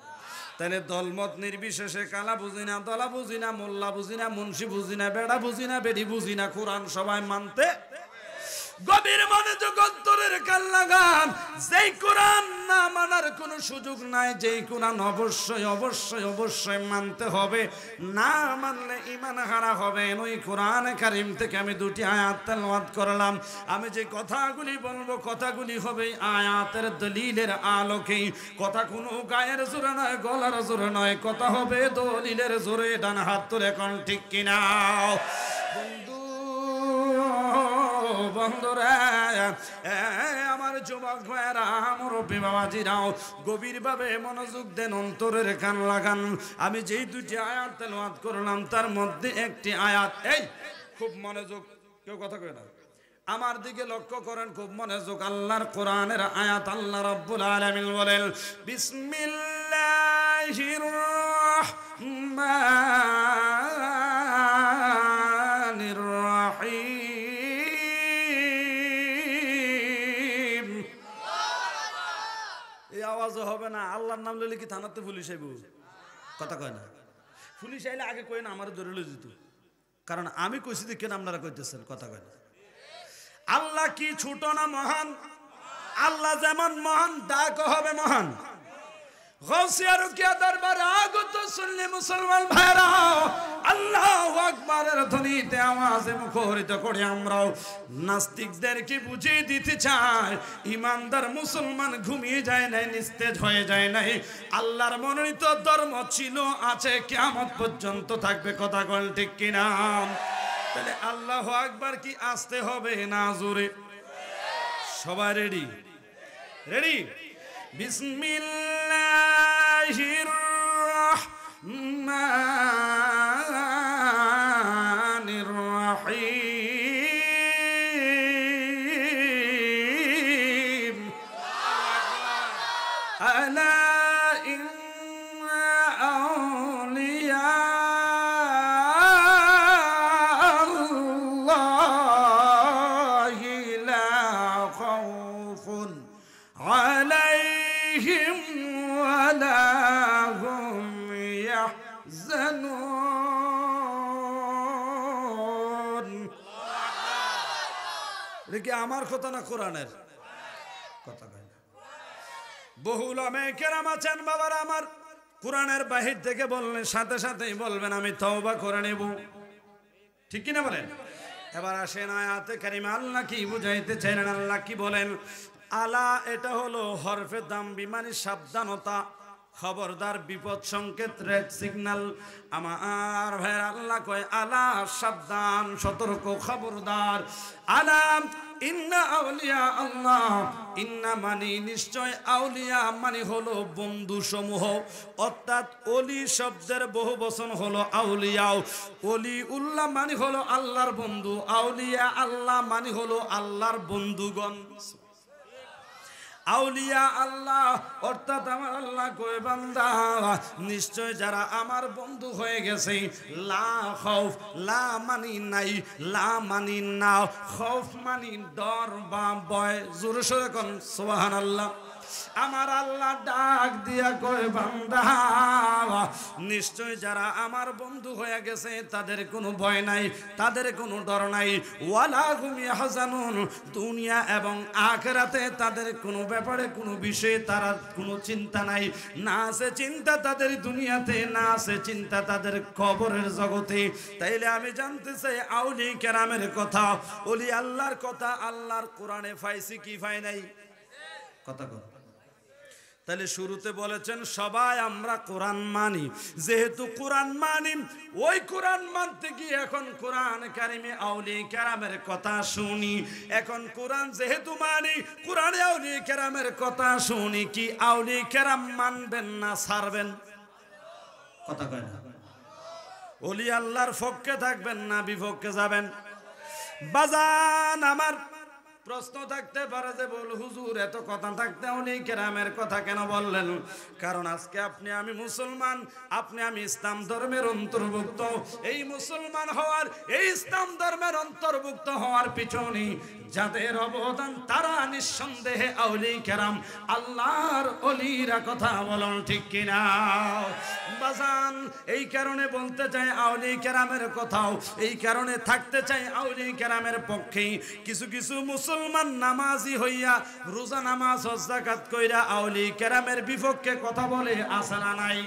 Speaker 1: তাহলে দলমত নির্বিশেষে কালা বুঝি না, দলা বুঝি না, মোল্লা বুঝি না, মুন্সি বুঝি না, বেড়া বুঝি না, বেড়ি বুঝি না, কোরআন সবাই মানতে গভীর মনোযোগ অন্তরের কান লাগান। যেই কোরআন না মানার কোনো সুযোগ নাই, যেই কোরআন অবশ্যই অবশ্যই অবশ্যই মানতে হবে, না মানলে ঈমান হারা হবে। ওই কোরআন কারীম থেকে আমি দুটি আয়াত তেলাওয়াত করলাম। আমি যে কথাগুলি বলবো, কথাগুলি হবে আয়াতের দলিলের আলোকে। কথা কোনো গায়ের জোরে নয়, গলার জোরে নয়, কথা হবে দলিলের জোরে। ডান হাত তুলে কোন ঠিক কিনা? বন্ধুরা, আমার যুবক ভাইয়েরা, আমার বাবাজিরাও গভীরভাবে মনোযোগ দেন, অন্তরের কান লাগান। আমি যেই দুটি আয়াত তেলাওয়াত করলাম তার মধ্যে একটি আয়াত, এই খুব মনোযোগ, কেউ কথা কয় না, আমার দিকে লক্ষ্য করেন, খুব মনোযোগ। আল্লাহর কোরআনের আয়াত, আল্লাহ রাব্বুল আলামিন বলেন, বিসমিল্লাহির রাহমানির রাহিম। আওয়াজও হবে না, আল্লাহর নাম লইলে কি থানাতে পুলিশ আইব? কথা কয় না। পুলিশ আইলে আগে কয় না আমার ধরে লই যেত, কারণ আমি কইছি যে কেন আপনারা কইতেছেন? কথা কয় না। আল্লাহ কি ছোট না মহান? আল্লাহ যেমন মহান, ডাক হবে মহান। গৌসিয়া রুকিয়া দরবারে আগত শুনলে মুসলমান ভাইরা আল্লাহু আকবারের ধ্বনিতে আওয়াজে মুখরিত করে আমরাও নাস্তিকদেরকে বুঝিয়ে দিতে চাই, ইমানদার মুসলমান ঘুমিয়ে যায় নাই, নিস্তেজ হয়ে যায় নাই। আল্লাহর মনোনীত ধর্ম ছিল, আছে, কিয়ামত পর্যন্ত থাকবে। কথা বল ঠিক কিনা? তাহলে আল্লাহু আকবার কি আসতে হবে না জোরে? সবাই রেডি? রেডি? বিসমিল্লাহির রাহমানির রাহিম। আলা ইন্না আউলিয়া আল্লাহি লা খাউফুন আলাইহিম ওয়ালা হুম ইয়াহজানুন। এটা কি আমার কথা না কোরআনের কথা? কয় না। বহু উলামায়ে কেরাম আছেন বাবারা আমার, কোরআনের বাহির থেকে বললেন সাথে সাথেই বলবেন আমি তওবা করে নেব। ঠিক কিনা বলেন? এবার আসেন আয়াতে কারিমা আল্লাহ কি বুঝাইতে চাইলেন, আল্লাহ কি বলেন? আলা, এটা হলো হরফে দাম বিমানি সাবধানতা, খবরদার, বিপদ সংকেত, রেড সিগন্যাল। আমার ভাইয়ের আল্লাহ কয় আলা, সাবধান, সতর্ক, খবরদার। আলাম ইন্না আউলিয়া আল্লাহ, ইন্না মানি নিশ্চয়, আউলিয়া মানে হলো বন্ধু সমূহ, অর্থাৎ অলি শব্দের বহু বচন হলো আউলিয়াও। অলি উল্লাহ মানে হলো আল্লাহর বন্ধু, আউলিয়া আল্লাহ মানে হলো আল্লাহর বন্ধুগণ। আউলিয়া আল্লাহ অর্থাৎ আমার আল্লাহ কয় বান্দা নিশ্চয় যারা আমার বন্ধু হয়ে গেছে, লা খৌফ, লা মানি নাই, লা মানি না, খৌফ মানি ডর বা ভয়। জোরে সোরে কোন সুবহানাল্লাহ। আমার আল্লাহ ডাক দিয়া কয় বান্দা নিশ্চয় যারা আমার বন্ধু হয়ে গেছে তাদের কোনো ভয় নাই, তাদের কোনো ডর নাই। ওয়ালা হুম ইয়াহজানুন, দুনিয়া এবং আখিরাতে তাদের কোনো ব্যাপারে কোনো বিষয়ে তারা কোনো চিন্তা নাই। না আছে চিন্তা তাদের দুনিয়াতে, না আছে চিন্তা তাদের কবরের জগতে। তাইলে আমি জানতে চাই আউলি কেরামের কথা, ওলি আল্লাহর কথা আল্লাহর কোরআনে পাইছি কি পাই নাই? কথা কর। তাহলে শুরুতে বলেছেন সবাই আমরা কোরআন মানি, যেহেতু কোরআন মানি, ওই কোরআন মানতে গিয়ে এখন কোরআন কারিমে আউলিয়া কেরামের কথা শুনি। এখন কোরআন যেহেতু মানি, কোরআনে আউলিয়া কেরামের কথা শুনি, কি আউলিয়া কেরাম মানবেন না ছাড়বেন? কথা কয় না। ওলি আল্লাহর পক্ষে থাকবেন না বিপক্ষে যাবেন? বাজান আমার প্রশ্ন থাকতে পারে যে বল হুজুর এত কথা থাকতে উনি কেরামের কথা কেন বললেন? কারণ আজকে আপনি আমি মুসলমান, আপনি আমি ইসলাম ধর্মের অন্তর্ভুক্ত। এই মুসলমান হওয়ার, এই ইসলাম ধর্মের অন্তর্ভুক্ত হওয়ার পিছনে যাদের অবদান তারা নিঃসন্দেহে আউলিয়া কেরাম, আল্লাহর ওলিরা। কথা বলুন ঠিক কিনা বাজান? এই কারণে বলতে চাই আউলিয়া কেরামের কথাও, এই কারণে থাকতে চাই আউলিয়া কেরামের পক্ষে। কিছু কিছু মুসলমান নামাজি হইয়া রোজা নামাজ হজ যাকাত কইরা আউলিয়া কেরামের বিপক্ষে কথা বলে, আছে না নাই?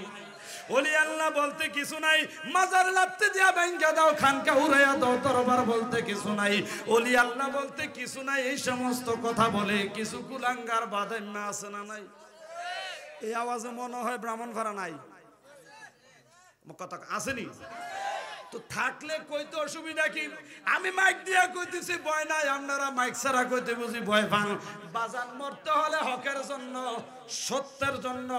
Speaker 1: ওলি আল্লাহ বলতে কিছু নাই, মাজার লাপতে দিয়া ভাঙ্গা দাও, খানকা উড়াইয়া দাও, দরবার বলতে কিছু নাই, ওলি আল্লাহ বলতে কিছু নাই। এই সমস্ত কথা বলে কিছু কুলাঙ্গার বাদাইম্যা আছে না নাই? এই আওয়াজে মনে হয় ব্রাহ্মণপাড়া নাই, কথা আসেনি তো? থাকলে কইতে অসুবিধা কি? আমি মাইক দিয়া কইতেছি ভয় নাই, আপনারা মাইক ছাড়া কইতে বুঝি ভয় পান। বাজান মরতে হলে হকের জন্য, সত্যের জন্য,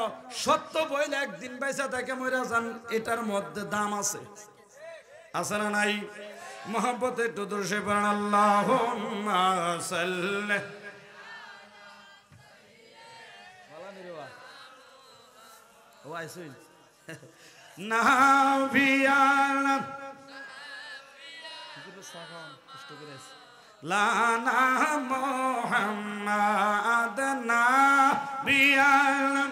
Speaker 1: সত্য বইলে একদিন বাইসা থেকে মরে যান, এটার মধ্যে দাম আছে, আছে না নাই? মহব্বতে একটু দর্শে পড়েন আল্লাহুম্মা সাল্লি ও আইসুন নাবিয়ানা লানা মুহাম্মাদ নাবিয়ানা।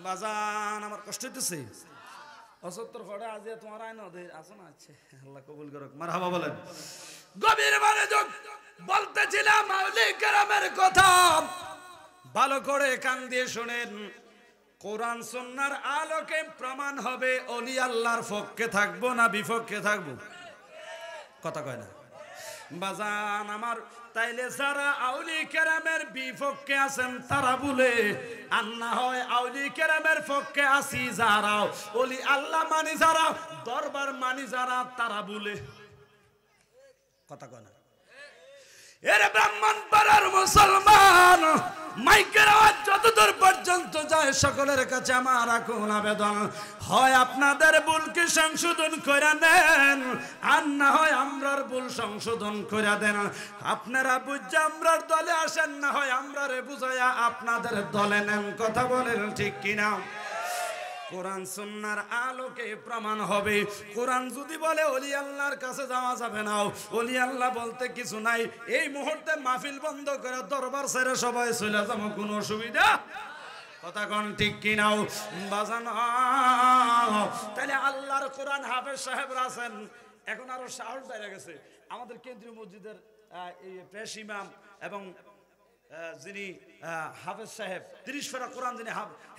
Speaker 1: বাজান আমার কষ্ট হইতেছে, অসত্তর ফড়ে আজ তোমার আইন আসো না? আছে আল্লাহ কবুল করুক, মারহাবা বলেন। গভীর মনোযোগ বলতেছিলাম আউলিয়া কেরামের কথা, ভালো করে কান দিয়ে শুনেন। কোরআন সুন্নাহর আলোকে প্রমাণ হবে ওলি আল্লাহর পক্ষে থাকবো না বিপক্ষে থাকবো? কথা কয় না বাজান আমার। তাইলে যারা আউলিয়া কেরামের বিপক্ষে আছেন তারা বলে, আর না হয় আউলিয়া কেরামের পক্ষে আছি যারা, ওলি আল্লাহ মানি যারা, দরবার মানি যারা, তারা বলে। কথা কয় না? এরে ব্রাহ্মণ পাড়ার মুসলমান, মাইকের আওয়াজ যতদূর পর্যন্ত যায় সকলের কাছে আমার এখন আবেদন, হয় আপনাদের ভুলকে সংশোধন করে দেন, আর না হয় আমরার ভুল সংশোধন করে দেন। আপনারা বুঝা আমরার দলে আসেন, না হয় আমরারে বুঝাইয়া আপনাদের দলে নেন। কথা বলেন ঠিক কিনা? কোরআন সুন্নাহর আলোকে প্রমাণ হবে। কোরআন যদি বলে ওলি আল্লাহর কাছে যাওয়া যাবে না, ওলি আল্লাহ বলতে কিছু নাই, এই মুহূর্তে মাহফিল বন্ধ করে দরবার ছেড়ে সবাই চলে যাবো, কোনো অসুবিধা? কথা কোন ঠিক কিনাও বাজান? তাহলে আল্লাহর কোরআন হাফেজ সাহেবরা আছেন, এখন আরো সাহস বেড়ে গেছে। আমাদের কেন্দ্রীয় মসজিদের প্রেস ইমাম এবং যিনি হাফেজ সাহেব 30 পারা কোরআন যিনি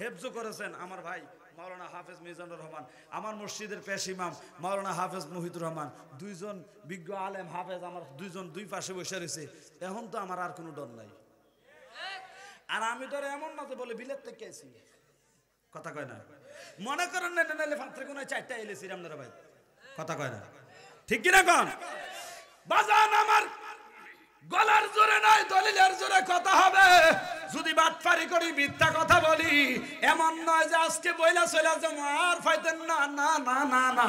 Speaker 1: হেফজ করেছেন, আমার ভাই মাওলানা হাফেজ মিজানুর রহমান, আমার মসজিদের পেশ ইমাম মাওলানা হাফেজ মুহিতুর রহমান, দুইজন বিজ্ঞ আলেম হাফেজ আমার দুই পাশে বসে রয়েছে। এখন তো আমার আর কোনো ডর নাই। আর আমি তো এমন না যে বলে বিলেত থেকে এসি, কথা কয় না। মনে করেন না নাইলে ফাত্রে কোন চারটা এলেছি আপনারা ভাই, কথা কয় না, ঠিক কিনা কন? বাজান আমার গলার জোরে নয় দলিলের জোরে কথা হবে। যদি বাটপারি করি মিথ্যা কথা বলি এমন নয় যে আজকে বইলা চলে যাবো আর পাইতেন না, না না না না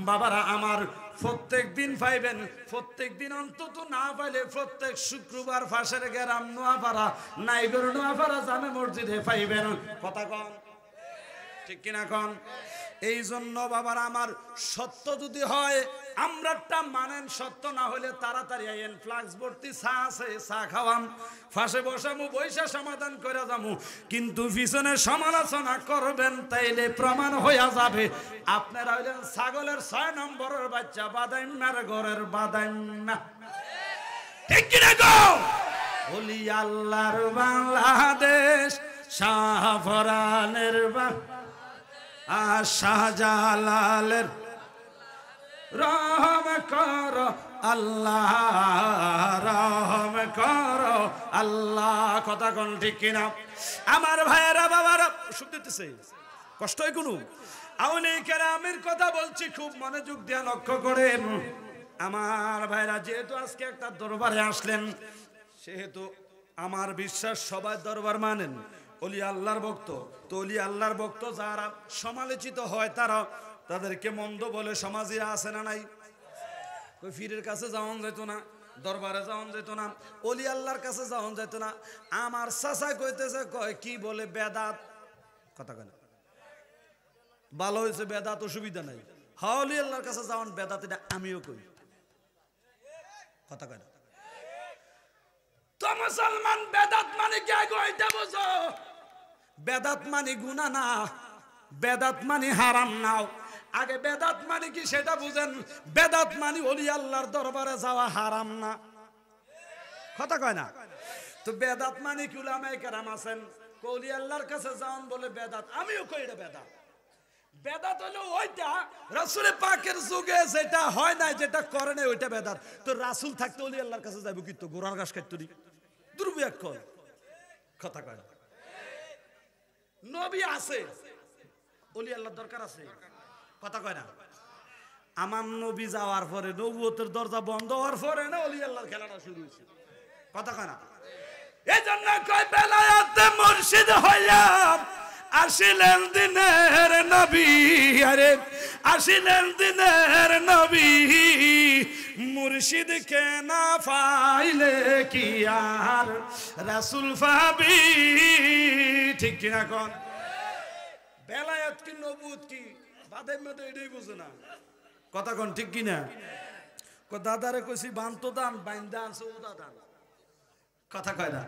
Speaker 1: বাবারা আমার, প্রত্যেক দিন পাইবেন, প্রত্যেক দিন অন্তত না পাইলে প্রত্যেক শুক্রবার ফাঁসের গ্রাম নোয়াপাড়া নাইগর নোয়াপাড়া জামে মসজিদে পাইবেন, কথা কন, ঠিক কিনা কন? এই জন্য বাবার আমার সত্য যদি হয় আমরাটা মানেন, সত্য না হলে তাড়াতাড়ি আইয়েন, ফ্লাক্স ভর্তি চা আছে, চা খাওয়াম, ফাঁসে বসামু, বৈশা সমাধান করে যামু। কিন্তু পিছনে সমালোচনা করবেন তাইলে প্রমাণ হইয়া যাবে আপনারা হইলেন ছাগলের 6 নম্বরের বাচ্চা, বাদাইমার ঘরের বাদাইমা, ঠিক কিনা গো? ওলি আল্লাহর বাংলাদেশ, শাহফরানের আর শাহজালালের রহম কর আল্লাহ, রহম কর আল্লাহ, কথা কোন ঠিক কিনা? আমার ভাইয়েরা বাবারা সুখ দিতেছে, কষ্ট হয় কোনো? আউলিয়া কেরামের কথা বলছি, খুব মনোযোগ দিয়ে লক্ষ্য করেন আমার ভাইরা। যেহেতু আজকে একটা দরবারে আসলেন, সেহেতু আমার বিশ্বাস সবাই দরবার মানেন, ওলি আল্লাহর ভক্ত। তো ওলি আল্লাহর ভক্ত যারা সমালোচিত হয় তারা, তাদেরকে মন্দ বলে সমাজে আছে না নাই? কই পীরের কাছে যাওয়ান যেত না, দরবারে যাওয়ান যেত না, ওলি আল্লাহর কাছে যাওয়ান যেত না। আমার চাচা কইতেছে, কয় কি বলে বেদাত, কথা কয় না, ভালো হয়েছে বেদাত, অসুবিধা নাই। হ্যাঁ ওলি আল্লাহর কাছে যাওয়ান বেদাত, এটা আমিও কই, কথা কয় না। তো মুসলমান বেদাত মানে কি আগে এটা বুঝো? বেদাত মানে গুনাহ না, বেদাত মানে হারাম নাও। আগে বেদাত মানে কি সেটা বুঝেন। বেদাত মানে ওলি আল্লাহর দরবারে যাওয়া হারাম না, কথা কয় না। তো বেদাত মানে কি? উলামায়ে কেরাম আছেন ওলি আল্লাহর কাছে যাওন বলে বেদাত, আমিও কই এটা বেদাত। বেদাত হলো ওইটা রাসূল পাকের যুগে যেটা হয় না, যেটা করে না, ওইটা বেদাত। তো রাসূল থাকতে ওলি আল্লাহর কাছে যাইব কি? তো গোড়ার ঘাস কাটতো নি, দুর্বিয়াক কয়, কথা কয় না। নবী আছে, ওলি আল্লাহর দরকার আছে, কথা কয় না। আমার নবী যাওয়ার পরে, নবুয়তের দরজা বন্ধ হওয়ার পরে না ওলি আল্লাহর খেলাটা শুরু হয়েছে, কথা কয় না। এই জন্য কয় বেলায়েতে মুর্শিদ হইলাম, আসিলেন দিনের নবী, আরে আসিলেন দিনের নবী, মুর্শিদকে না পাইলে কি আর রাসূল পাবি, ঠিক কিনা কোন? বেলায়েত কি নবুয়ত কি বাদের মধ্যে এটাই বুঝে না, কথা কোন, ঠিক কিনা? দাদারে কইছি বান্ত দান, বাইন্দা আনছে ওদা দান, কথা কয় না।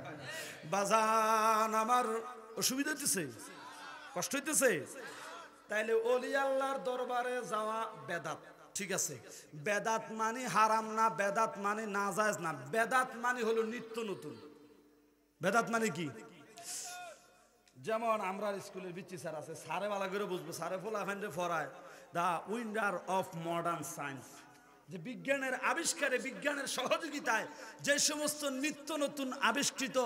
Speaker 1: বাজান আমার অসুবিধা হইতেছে, কষ্ট হইতেছে, তাইলে ওলি আল্লাহর দরবারে যাওয়া বেদাত, ঠিক আছে। বেদাত মানে হারাম না, বেদাত মানে নাজায়েজ না, বেদাত মানে হলো নিত্য নতুন। বেদাত মানে কি? যেমন আমরা স্কুলের বিচ্ছি স্যার আছে, সারে বালা করে বুঝবো, সারে ফোলা ফ্যান্ডে ফরায় দা উইন্ডার অফ মডার্ন সায়েন্স, যে বিজ্ঞানের আবিষ্কারে, বিজ্ঞানের সহযোগিতায় যে সমস্ত নিত্য নতুন আবিষ্কৃত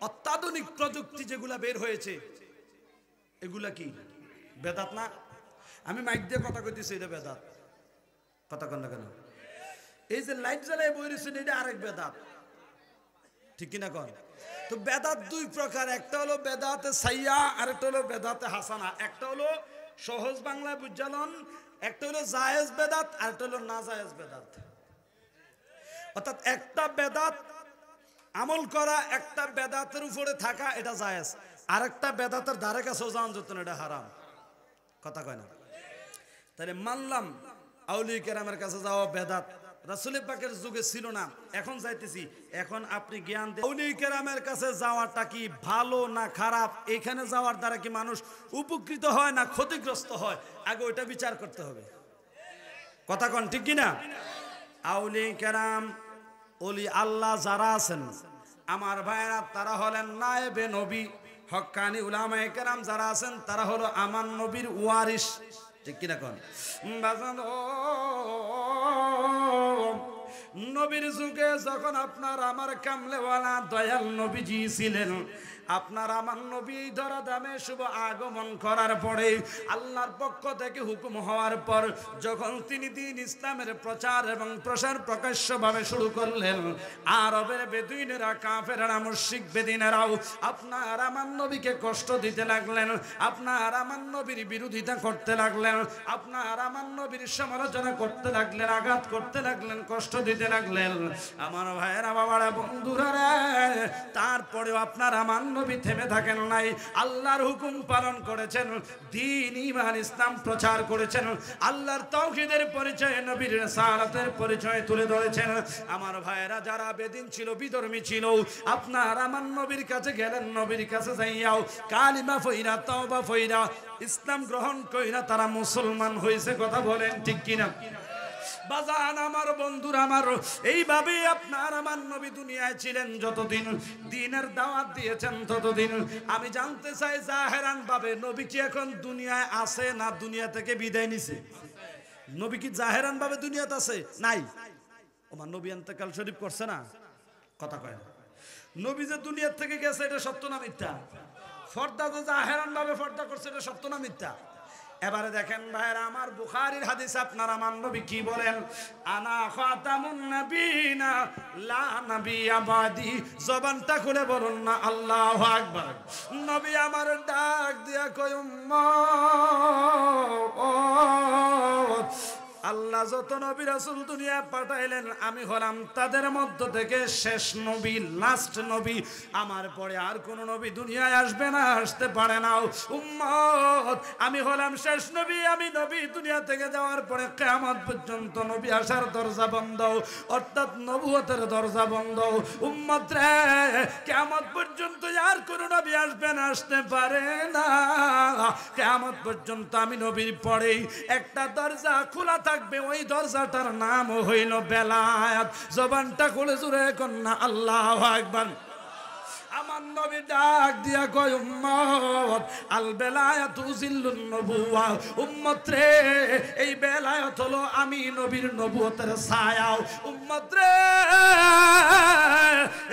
Speaker 1: অত্যাধুনিক প্রযুক্তি যেগুলা বের হয়েছে, এগুলা কি বেদাত না? আমি মাইক দিয়ে কথা কইতেছি, এটা বেদাত, কথা কন না কেন? এই যে লাইট জ্বালায় বই রয়েছেন, এটা আরেক বেদাত, ঠিক কিনা কন? তো বেদাত দুই প্রকার, একটা হলো বেদাতে সাইয়া, আরেকটা হলো বেদাতে হাসানা। একটা হলো সহজ বাংলায় বুঝালন, একটা হলো জায়েজ বেদাত, আরেকটা হলো না জায়েজ বেদাত। অর্থাৎ একটা বেদাত আমল করা, একটা বেদাতের উপরে থাকা, এটা জায়েজ। আরেকটা বেদাতের ধারে কাছেও যাওয়া যেত না, এটা হারাম, কথা কয় না। তাহলে মানলাম আউলিয়া কেরামের কাছে যাওয়া বেদাত, রাসূল পাকের যুগে ছিল না, এখন যাইতেছি। এখন আপনি জ্ঞান দেন, আউলিয়া কেরামের কাছে যাওয়াটা কি ভালো না খারাপ? এখানে যাওয়ার দ্বারা কি মানুষ উপকৃত হয় না ক্ষতিগ্রস্ত হয়? আগে ওইটা বিচার করতে হবে, কথা কন, ঠিক কিনা? আউলিয়া কেরাম, ওলি আল্লাহ যারা আছেন আমার ভাইরা, তারা হলেন নায়েবে নবী, হক্কানি উলামায়ে কেরাম যারা আছেন তারা হলো আমার নবীর ওয়ারিস, ঠিক কিনা কোন বাজান? নবীর যুগে যখন আপনার আমার কামলেওয়ালা দয়াল নবীজি ছিলেন, আপনার আমার নবী ধরা দামে শুভ আগমন করার পরে আল্লাহর পক্ষ থেকে হুকুম হওয়ার পর যখন তিনি দ্বীন ইসলামের প্রচার এবং প্রসার প্রকাশ্যভাবে শুরু করলেন, আরবের বেদুইনেরা, কাফেররা, মুশরিক বেদিনেরাও আপনার আমার নবীকে কষ্ট দিতে লাগলেন, আপনার আমার নবীর বিরোধিতা করতে লাগলেন, আপনার আমার নবীর সমালোচনা করতে লাগলেন, আঘাত করতে লাগলেন, কষ্ট দিতে লাগলেন। আমার ভাইয়েরা, বাবারা, বন্ধুরা রে, তারপরেও আপনার আমার নবী থেমে থাকেন নাই, আল্লাহর হুকুম পালন করেছেন, দ্বীন ঈমান ইসলাম প্রচার করেছেন, আল্লাহর তাওহীদের পরিচয়, নবীর রিসালাতের পরিচয় তুলে ধরেছেন। আমার ভাইয়েরা যারা বেদিন ছিল, বিধর্মী ছিল, আপনার আমার নবীর কাছে গেলেন, নবীর কাছে যাইয়াও কালিমা ফইরা, তওবা ফইরা, ইসলাম গ্রহণ কইরা তারা মুসলমান হয়েছে। কথা বলেন ঠিক কিনা? বাজান আমার, বন্ধুরা আমার, এইভাবে আপনার আমার নবী দুনিয়ায় ছিলেন যতদিন, দ্বীনের দাওয়াত দিয়েছেন ততদিন। আমি জানতে চাই জাহেরান ভাবে নবী কি এখন দুনিয়ায় আছে না দুনিয়া থেকে বিদায় নিছে? নবী কি জাহেরান ভাবে দুনিয়াতে আছে? নাই। ওমা নবী ইন্তেকাল শরীফ করছে না? কথা কয় না। নবী যে দুনিয়ার থেকে গেছে এটা সত্য না মিথ্যা? ফর্দা যে জাহেরান ভাবে ফর্দা করছে এটা সত্য না মিথ্যা? এবারে দেখেন ভাইরা আমার, বুখারীর হাদিস আপনার আমার নবী কি বলেন? আনা খাতামুন নবিয়িনা লা নাবিয়্যা বাদি। জবানটা খুলে বলুন না আল্লাহু আকবার। নবী আমার ডাক দিয়া কয়, উম্মত, আল্লাহ যত নবী রাসূল দুনিয়া পাঠাইলেন আমি হলাম তাদের মধ্য থেকে শেষ নবী, লাস্ট নবী। আমার পরে আর কোন নবী দুনিয়ায় আসবে না, আসতে পারে না। উম্মত, আমি হলাম শেষ নবী। আমি নবী দুনিয়া থেকে যাওয়ার পরে কিয়ামত পর্যন্ত নবী আসার দরজা বন্ধ, অর্থাৎ নবুয়তের দরজা বন্ধ। উম্মত রে, কিয়ামত পর্যন্ত আর কোন নবী আসবে না, আসতে পারে না। কিয়ামত পর্যন্ত আমি নবীর পরেই একটা দরজা খোলা থাকবে, ওই দরজাটার নাম হইল বেলায়াত। জবানটা খুলে জুড়ে কন্যা আল্লাহু আকবার। আমার নবী ডাক দিয়া কয়, উম্মত, আল বেলায়াতু জিল্লুন নবুওয়া। উম্মত রে, এই বেলায়াত হলো আমি নবীর নবুয়তের ছায়া। উম্মত রে,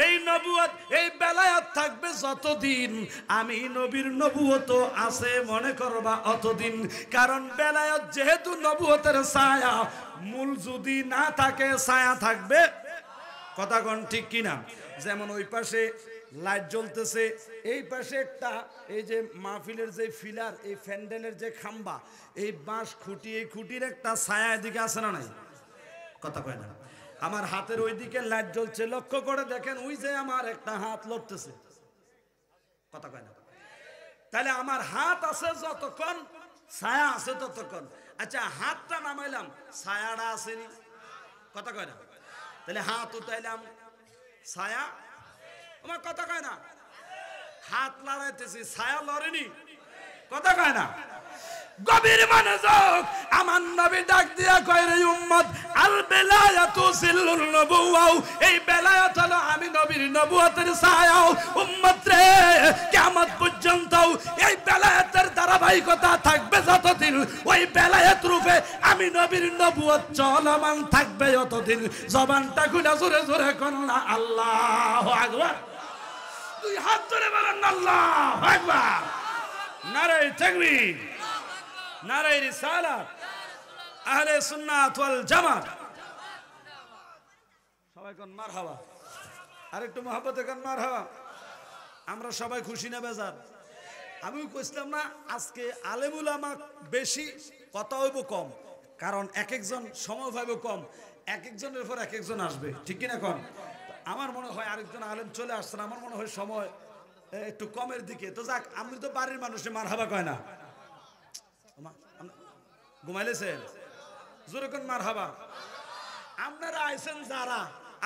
Speaker 1: এই নবুয়ত, এই বেলায়াত থাকবে যতদিন আমি নবীর নবুয়ত আছে মনে করবা অতদিন। কারণ বেলায়াত যেহেতু নবুয়তের ছায়া, মূল যদি না থাকে ছায়া থাকবে। কথা কোন ঠিক কিনা? যেমন ওই পাশে লাইট জ্বলতেছে, এই পাশে একটা, এই যে মাহফিলের যে ফিলার, এই ফ্যান্ডেলের যে খাম্বা, এই বাঁশ খুঁটি, এই খুঁটির একটা ছায়া এদিকে আছে না নাই? কথা কয় না। আমার হাতের ওইদিকে লাইট জ্বলছে, লক্ষ্য করে দেখেন, ওই যে আমার একটা হাত লড়তেছে। কথা কয় না। তাহলে আমার হাত আছে যতক্ষণ, ছায়া আছে ততক্ষণ। আচ্ছা, হাতটা নামাইলাম, ছায়াটা আসেনি। কথা কয় না। তাহলে হাত উঠাইলাম, ছায়া, আমার কথা কয় না। হাত লড়াইতেছি, ছায়া লড়েনি। কথা কয় না। গভীর মনোযোগ। আমার নবী ডাক দিয়া কয়, রে উম্মত, আল বেলায়াতু জিল্লুন নবুওয়া। এই বেলায়াত হলো আমি নবীর নবুয়তের ছায়া। উম্মত রে, কিয়ামত পর্যন্ত এই বেলায়াতের ধারাবাহিকতা থাকবে যতদিন, ওই বেলায়াত রূপে আমি নবীর নবুয়ত চলমান থাকবে যতদিন। জবানটা খুলে জোরে জোরে কন্যা আল্লাহু আকবার। দুই হাত ধরে বলেন আল্লাহু আকবার। নারে তাকবীর, নারে রিসালাত, আহলে সুন্নাত ওয়াল জামাত। সবাই কোন মারহাবা। আরেকটু মহব্বতে কোন মারহাবা। আমরা সবাই খুশি না বেজার? আমিও কইছিলাম না আজকে আলেমুল আমা বেশি, কথা হইব কম, কারণ এক একজন সময় পাইব কম, এক একজনের পর এক একজন আসবে, ঠিক কিনা কোন? আমার মনে হয় আরেকজন আলেম চলে আসছেন, আমার মনে হয় সময় একটু কমের দিকে। তো যাক, আমি তো বাড়ির মানুষে মারহাবা কয় না। ঘুমাইলেছেন? জোরে কোন মারহাবা। আপনারা আইছেন যারা,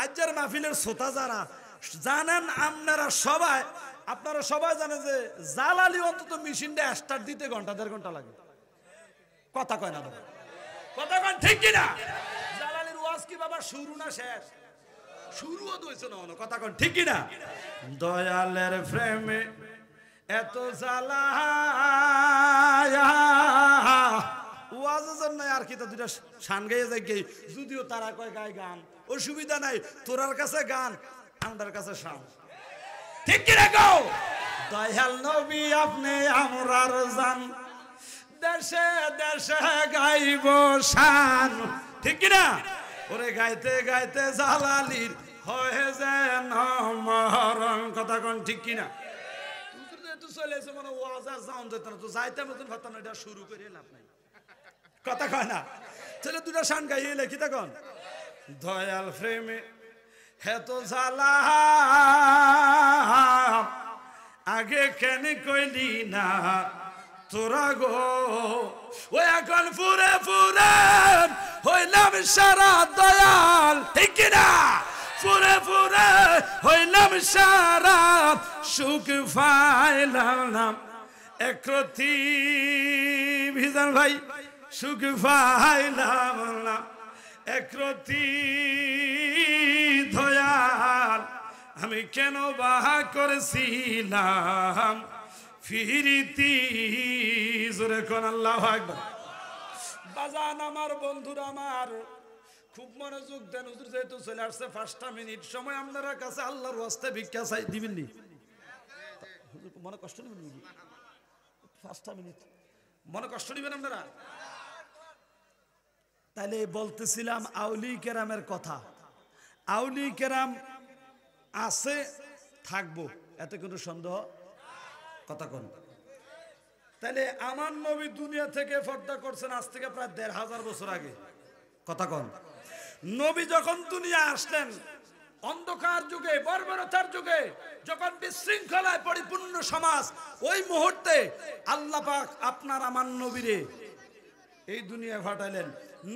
Speaker 1: আজ্জার মাহফিলের শ্রোতা যারা, জানেন আপনারা সবাই, আপনারা সবাই জানেন যে জালালি অন্তত মেশিনটা স্টার্ট দিতে ঘন্টা দেড় ঘন্টা লাগে। কথা কয় না বাবা। কথা কন ঠিক কিনা? জালালির ওয়াজ কি বাবা শুরু না শেষ? শুরুও হইছে না। কথা কন ঠিক কিনা? দয়ালের প্রেমে এত জ্বালা ওয়াজের জন্য আর কি তো দুটা শান গাইয়ে যাই গে, যদিও তারা কয় গায় গান, অসুবিধা নাই, তোরার কাছে গান আমাদের কাছে শান, ঠিক কি রাখো। দয়াল নবী আপনি আমরার জান, দেশে দেশে গাইব শান, ঠিক কি না? ওরে গাইতে গাইতে জালালির হয়ে যেন মরণ, কথা কোন ঠিক কি না? চলে এসে মনে ওয়াজ আর যাওন যেত না, তো যাইতে মতন কথা না, এটা শুরু করে লাভ নাই, কথা কয় না। ছেলে দুটা শান গাইয়ে লেখি তখন দয়াল প্রেমে হেতো জ্বালা আগে কেন কইলি না তোরা গো, ও এখন ফুরে ফুরে হইলাম সারা দয়াল, ঠিক কিনা? ফুরে ফুরে হইলাম সারা, সুখ পাইলাম না একরতি ভিজান ভাই, সুখ পাইলাম না একরতি দয়াল, আমি কেন বাহা করেছিলাম ফিরিতি, জোরে কোন আল্লাহু আকবার। বাজান আমার বন্ধুরা আমার খুব মনোযোগ দেন, হুজুর যেহেতু চলে আসছে 5টা মিনিট সময় আপনারা কাছে আল্লাহর ওয়াস্তে ভিক্ষা চাই দিবেন নি, হুজুর মনে কষ্ট নেবেন নি? 5টা মিনিট মনে কষ্ট নেবেন আপনারা? তাইলে বলতেছিলাম আউলি কেরামের কথা, আউলি কেরাম আছে থাকবো, এতে কোনো সন্দেহ, কথা কোন? তাইলে আমার নবী দুনিয়া থেকে পর্দা করছেন আজ থেকে প্রায় 1500 বছর আগে, কথা কোন? নবী যখন দুনিয়া আসলেন অন্ধকার যুগে, বর্বরতার যুগে, যখন বিশৃঙ্খলায় পরিপূর্ণ সমাজ, ওই মুহূর্তে আল্লাহ পাক আপনার আমার নবীরে এই দুনিয়ায় পাঠাইলেন।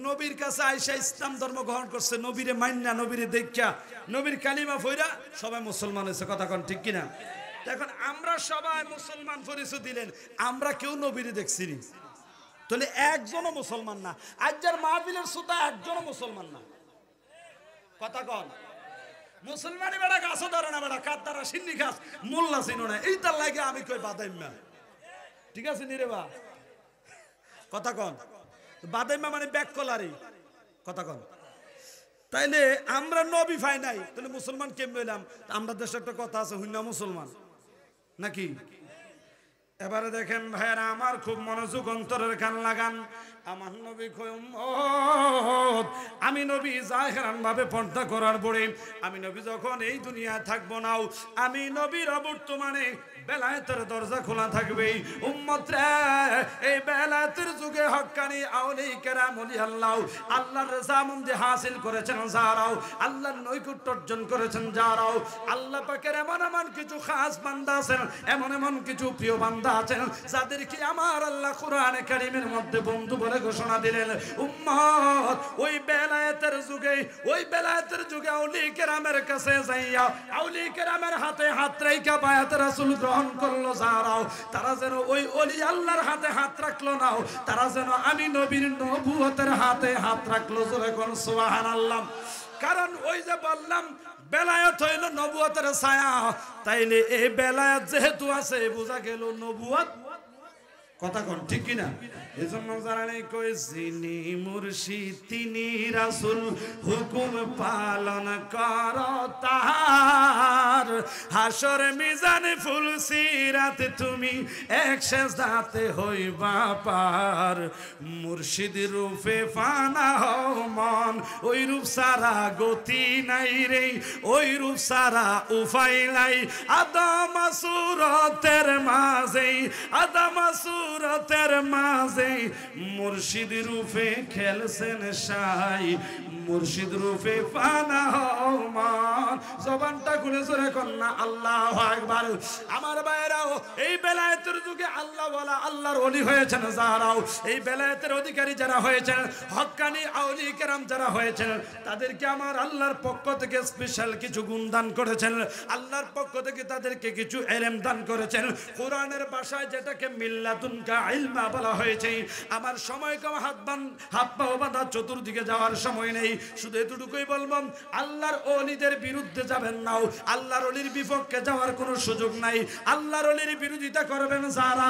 Speaker 1: নবীর কাছে আয়েশা ইসলাম ধর্ম গ্রহণ করছে, নবীরে মান্না, নবীরে দেখা, নবীর কালিমা ফইরা সবাই মুসলমান হয়েছে, কথা কোন ঠিক কিনা? এখন আমরা সবাই মুসলমান পরিচয় দিলেন, আমরা কেউ নবীরে দেখছি নি, তাহলে একজনও মুসলমান না। আজ যার মাহফিলের শ্রোতা একজনও মুসলমান না, কথা কন? মুসলমানি বেড়া গাছও ধরে না, বেড়া কার দ্বারা সিন্নি গাছ মোল্লা চিনো না, এইটার লাগে আমি কই বাদাইম্মা, ঠিক আছে নি রে বা, কথা কন? বাদাইম্মা মানে ব্যাক কলারি, কথা কন? তাইলে আমরা নবী পাই নাই, তাহলে মুসলমান কেমন হইলাম? আমরা দেশে একটা কথা আছে, হুন্না মুসলমান নাকি? এবারে দেখেন ভাইরা আমার, খুব মনোযোগ অন্তরের কান লাগান। আমার নবী আমি নবী জাহেরান ভাবে পর্দা করার পরে, আমি নবী যখন এই দুনিয়ায় থাকবো নাও, আমি নবীর বর্তমানে বেলায়েতের দরজা খোলা থাকবে। উম্মত রে, এই বেলায়েতের যুগে হক্কানি আউলি কেরাম ওলি আল্লাহ, আল্লাহর রেজামন্দি হাসিল করেছেন যারাও, আল্লাহর নৈকট্য অর্জন করেছেন যারাও, আল্লাহ পাকের এমন এমন কিছু খাস বান্দা আছেন, এমন এমন কিছু প্রিয় বান্দা আছেন যাদেরকে আমার আল্লাহ কোরআনে কারীমের মধ্যে বন্ধু বলে ঘোষণা দিলেন। উম্মত, ওই বেলায়েতের যুগে, ওই বেলায়েতের যুগে আউলি কেরামের কাছে যাইয়া, আউলি কেরামের হাতে হাত রেখা বায়াত রাসূল গ্রহণ করলো যারাও, তারা যেন ওই ওলি আল্লাহর হাতে হাত রাখলো না, তারা যেন আমি নবীর নবুয়তের হাতে হাত রাখলো, জোরে কোন সুবহানাল্লাহ। কারণ ওই যে বললাম বেলায়েত হইল নবুয়তের ছায়া, তাইলে এই বেলায়েত যেহেতু আছে বোঝা গেল নবুয়ত, কথা কোন ঠিক কিনা? এজন্য যারা নেই কই যিনি মুর্শিদ তিনি রাসূল, হুকুম পালন কর তার, হাসর মিজান ফুল সিরাত তুমি এক সেজদাতে হইবা পার, মুর্শিদ রূপে ফানা হও মন, ওই রূপ সারা গতি নাই রে, ওই রূপ সারা উপায় নাই, আদম সুরতের মাঝে, আদম সুরতের মাঝে মুর্শিদ রূপে খেলছেন সাই, মুর্শিদ রূপে ফানা হও মন। জবানটা খুলে জোরে কন্যা আল্লাহু আকবার। আমার ভাইরাও, এই বেলায়েতের যুগে আল্লাহ ওয়ালা আল্লাহর ওলি হয়েছেন যারাও, এই বেলায়েতের অধিকারী যারা হয়েছেন, হক্কানি আউলি কেরাম যারা হয়েছেন, তাদেরকে আমার আল্লাহর পক্ষ থেকে স্পেশাল কিছু গুণ দান করেছেন, আল্লাহর পক্ষ থেকে তাদেরকে কিছু ইলম দান করেছেন। কোরআনের ভাষায় যেটাকে মিল্লাতুন আলিমকা ইলমা বলা হয়েছে। আমার সময় কম, হাত পা বাঁধা চতুর্দিকে যাওয়ার সময় নেই। শুধু এতটুকুই বলবো, আল্লাহর ওলিদের বিরুদ্ধে যাবেন না, আল্লাহর ওলির বিপক্ষে যাওয়ার কোনো সুযোগ নাই। আল্লাহর ওলির বিরোধিতা করবেন যারা,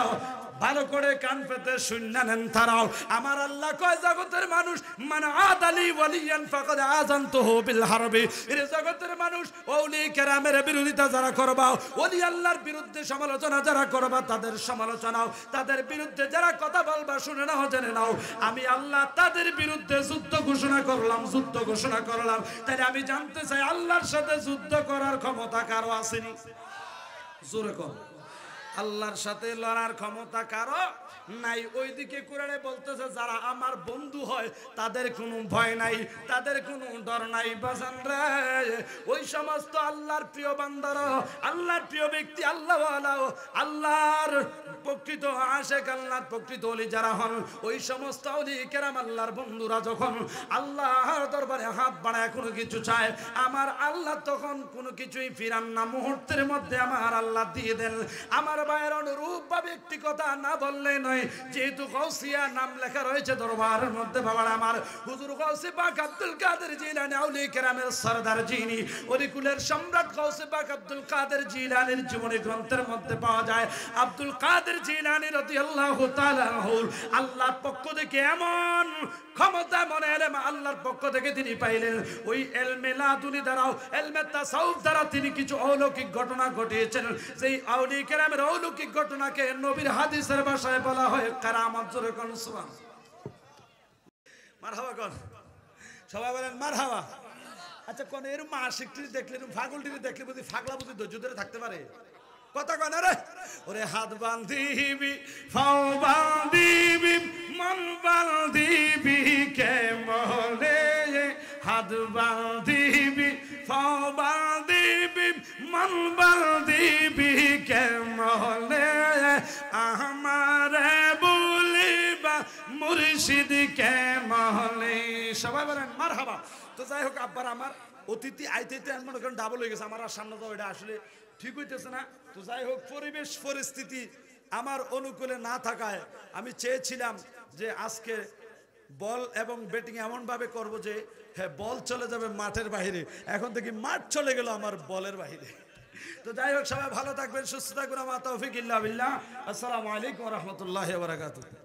Speaker 1: ভালো করে কান পেতে শুননা নেন তারাও। আমার আল্লাহ কয়, জগতের মানুষ মান আদালি ওয়ালিয়ান ফাকাদ আযানতুহু বিল হারবি। এর জগতের মানুষ ওলি কেরামের বিরোধিতা যারা করবা, ওলি আল্লাহর বিরুদ্ধে সমালোচনা যারা করবা, তাদের সমালোচনাও, তাদের বিরুদ্ধে যারা কথা বলবা, শুনে নাও, জেনে নাও, আমি আল্লাহ তাদের বিরুদ্ধে যুদ্ধ ঘোষণা করলাম, যুদ্ধ ঘোষণা করলাম। তাই আমি জানতে চাই, আল্লাহর সাথে যুদ্ধ করার ক্ষমতা কারো আসেনি? জোরে কর, আল্লাহর সাথে লড়ার ক্ষমতা কারো নাই। ওইদিকে কোরআনে বলতেছে, যারা আমার বন্ধু হয় তাদের কোনো ভয় নাই, তাদের কোনো ডর নাই। বাজান রে, ওই সমস্ত আল্লাহর প্রিয় বান্দারা, আল্লাহর প্রিয় ব্যক্তি, আল্লাহওয়ালা, আল্লাহর প্রকৃত আশেক, আল্লাহর প্রকৃত ওলি যারা হন, ওই সমস্ত ওলি কেরাম আল্লাহর বন্ধুরা যখন আল্লাহর দরবারে হাত বাড়ায় কোনো কিছু চায়, আমার আল্লাহ তখন কোনো কিছুই ফিরান না, মুহূর্তের মধ্যে আমার আল্লাহ দিয়ে দেন। আমার ভাইয়ের অনুরূপ ভাবে একটি কথা না বললে নয়, যেহেতু গাউসিয়া নাম লেখা রয়েছে দরবারের মধ্যে, বাবার আমার হুজুর গাউসে পাক আব্দুল কাদের জিলানী আউলিয়া কেরামের সরদার, যিনি অলিকুলের সম্রাট গাউসে পাক আব্দুল কাদের জিলানীর জীবনী গ্রন্থের মধ্যে পাওয়া যায়। আব্দুল কাদের জিলানী রাদিয়াল্লাহু তাআলা আনহু আল্লাহর পক্ষ থেকে এমন ক্ষমতা, মনে এলেম আল্লাহর পক্ষ থেকে তিনি পাইলেন। ওই এলমে লাদুনি দ্বারাও, এলমে তাসাউফ দ্বারা তিনি কিছু অলৌকিক ঘটনা ঘটিয়েছেন। সেই আউলিয়া কেরামের অলৌকিক ঘটনাকে নবীর হাদিসের ভাষায় বলা হয় কারামাত। জোরে কোন সুবহান, মারহাবা কোন, সবাই বলেন মারহাবা। আচ্ছা, কোন এরকম আশিকটি দেখলে, এরকম ফাগলটি দেখলে বুঝি ফাগলা বুঝি ধৈর্য ধরে থাকতে পারে? কথা কয় না রে? ওরে হাত বান্ধিবি, ফাও বান্ধিবি, মন বান্ধিবি কে মনে, হাত বান্ধিবি, ফাও বান্ধিবি, মন বান্ধিবি কে মনে, আমারে বলিবা মুর্শিদ কে মহলে। সবাই বলেন মারহাবা। তো যাই হোক, আব্বার আমার অতিথি আইতে মনে করেন ডাবল হয়ে গেছে, আমার আর সামনে যাওয়া এটা আসলে ঠিক হইতেছে না। তো যাই হোক, পরিবেশ পরিস্থিতি আমার অনুকূলে না থাকায় আমি চেয়েছিলাম যে আজকে বল এবং ব্যাটিং এমনভাবে করব যে হ্যাঁ, বল চলে যাবে মাঠের বাইরে, এখন থেকে মাঠ চলে গেল আমার বলের বাইরে। তো যাই হোক, সবাই ভালো থাকবেন, সুস্থ থাকবেন। আমার তৌফিক ইল্লা বিল্লাহ। আসসালামু আলাইকুম ওয়া রাহমাতুল্লাহি ওয়া বারাকাতুহু।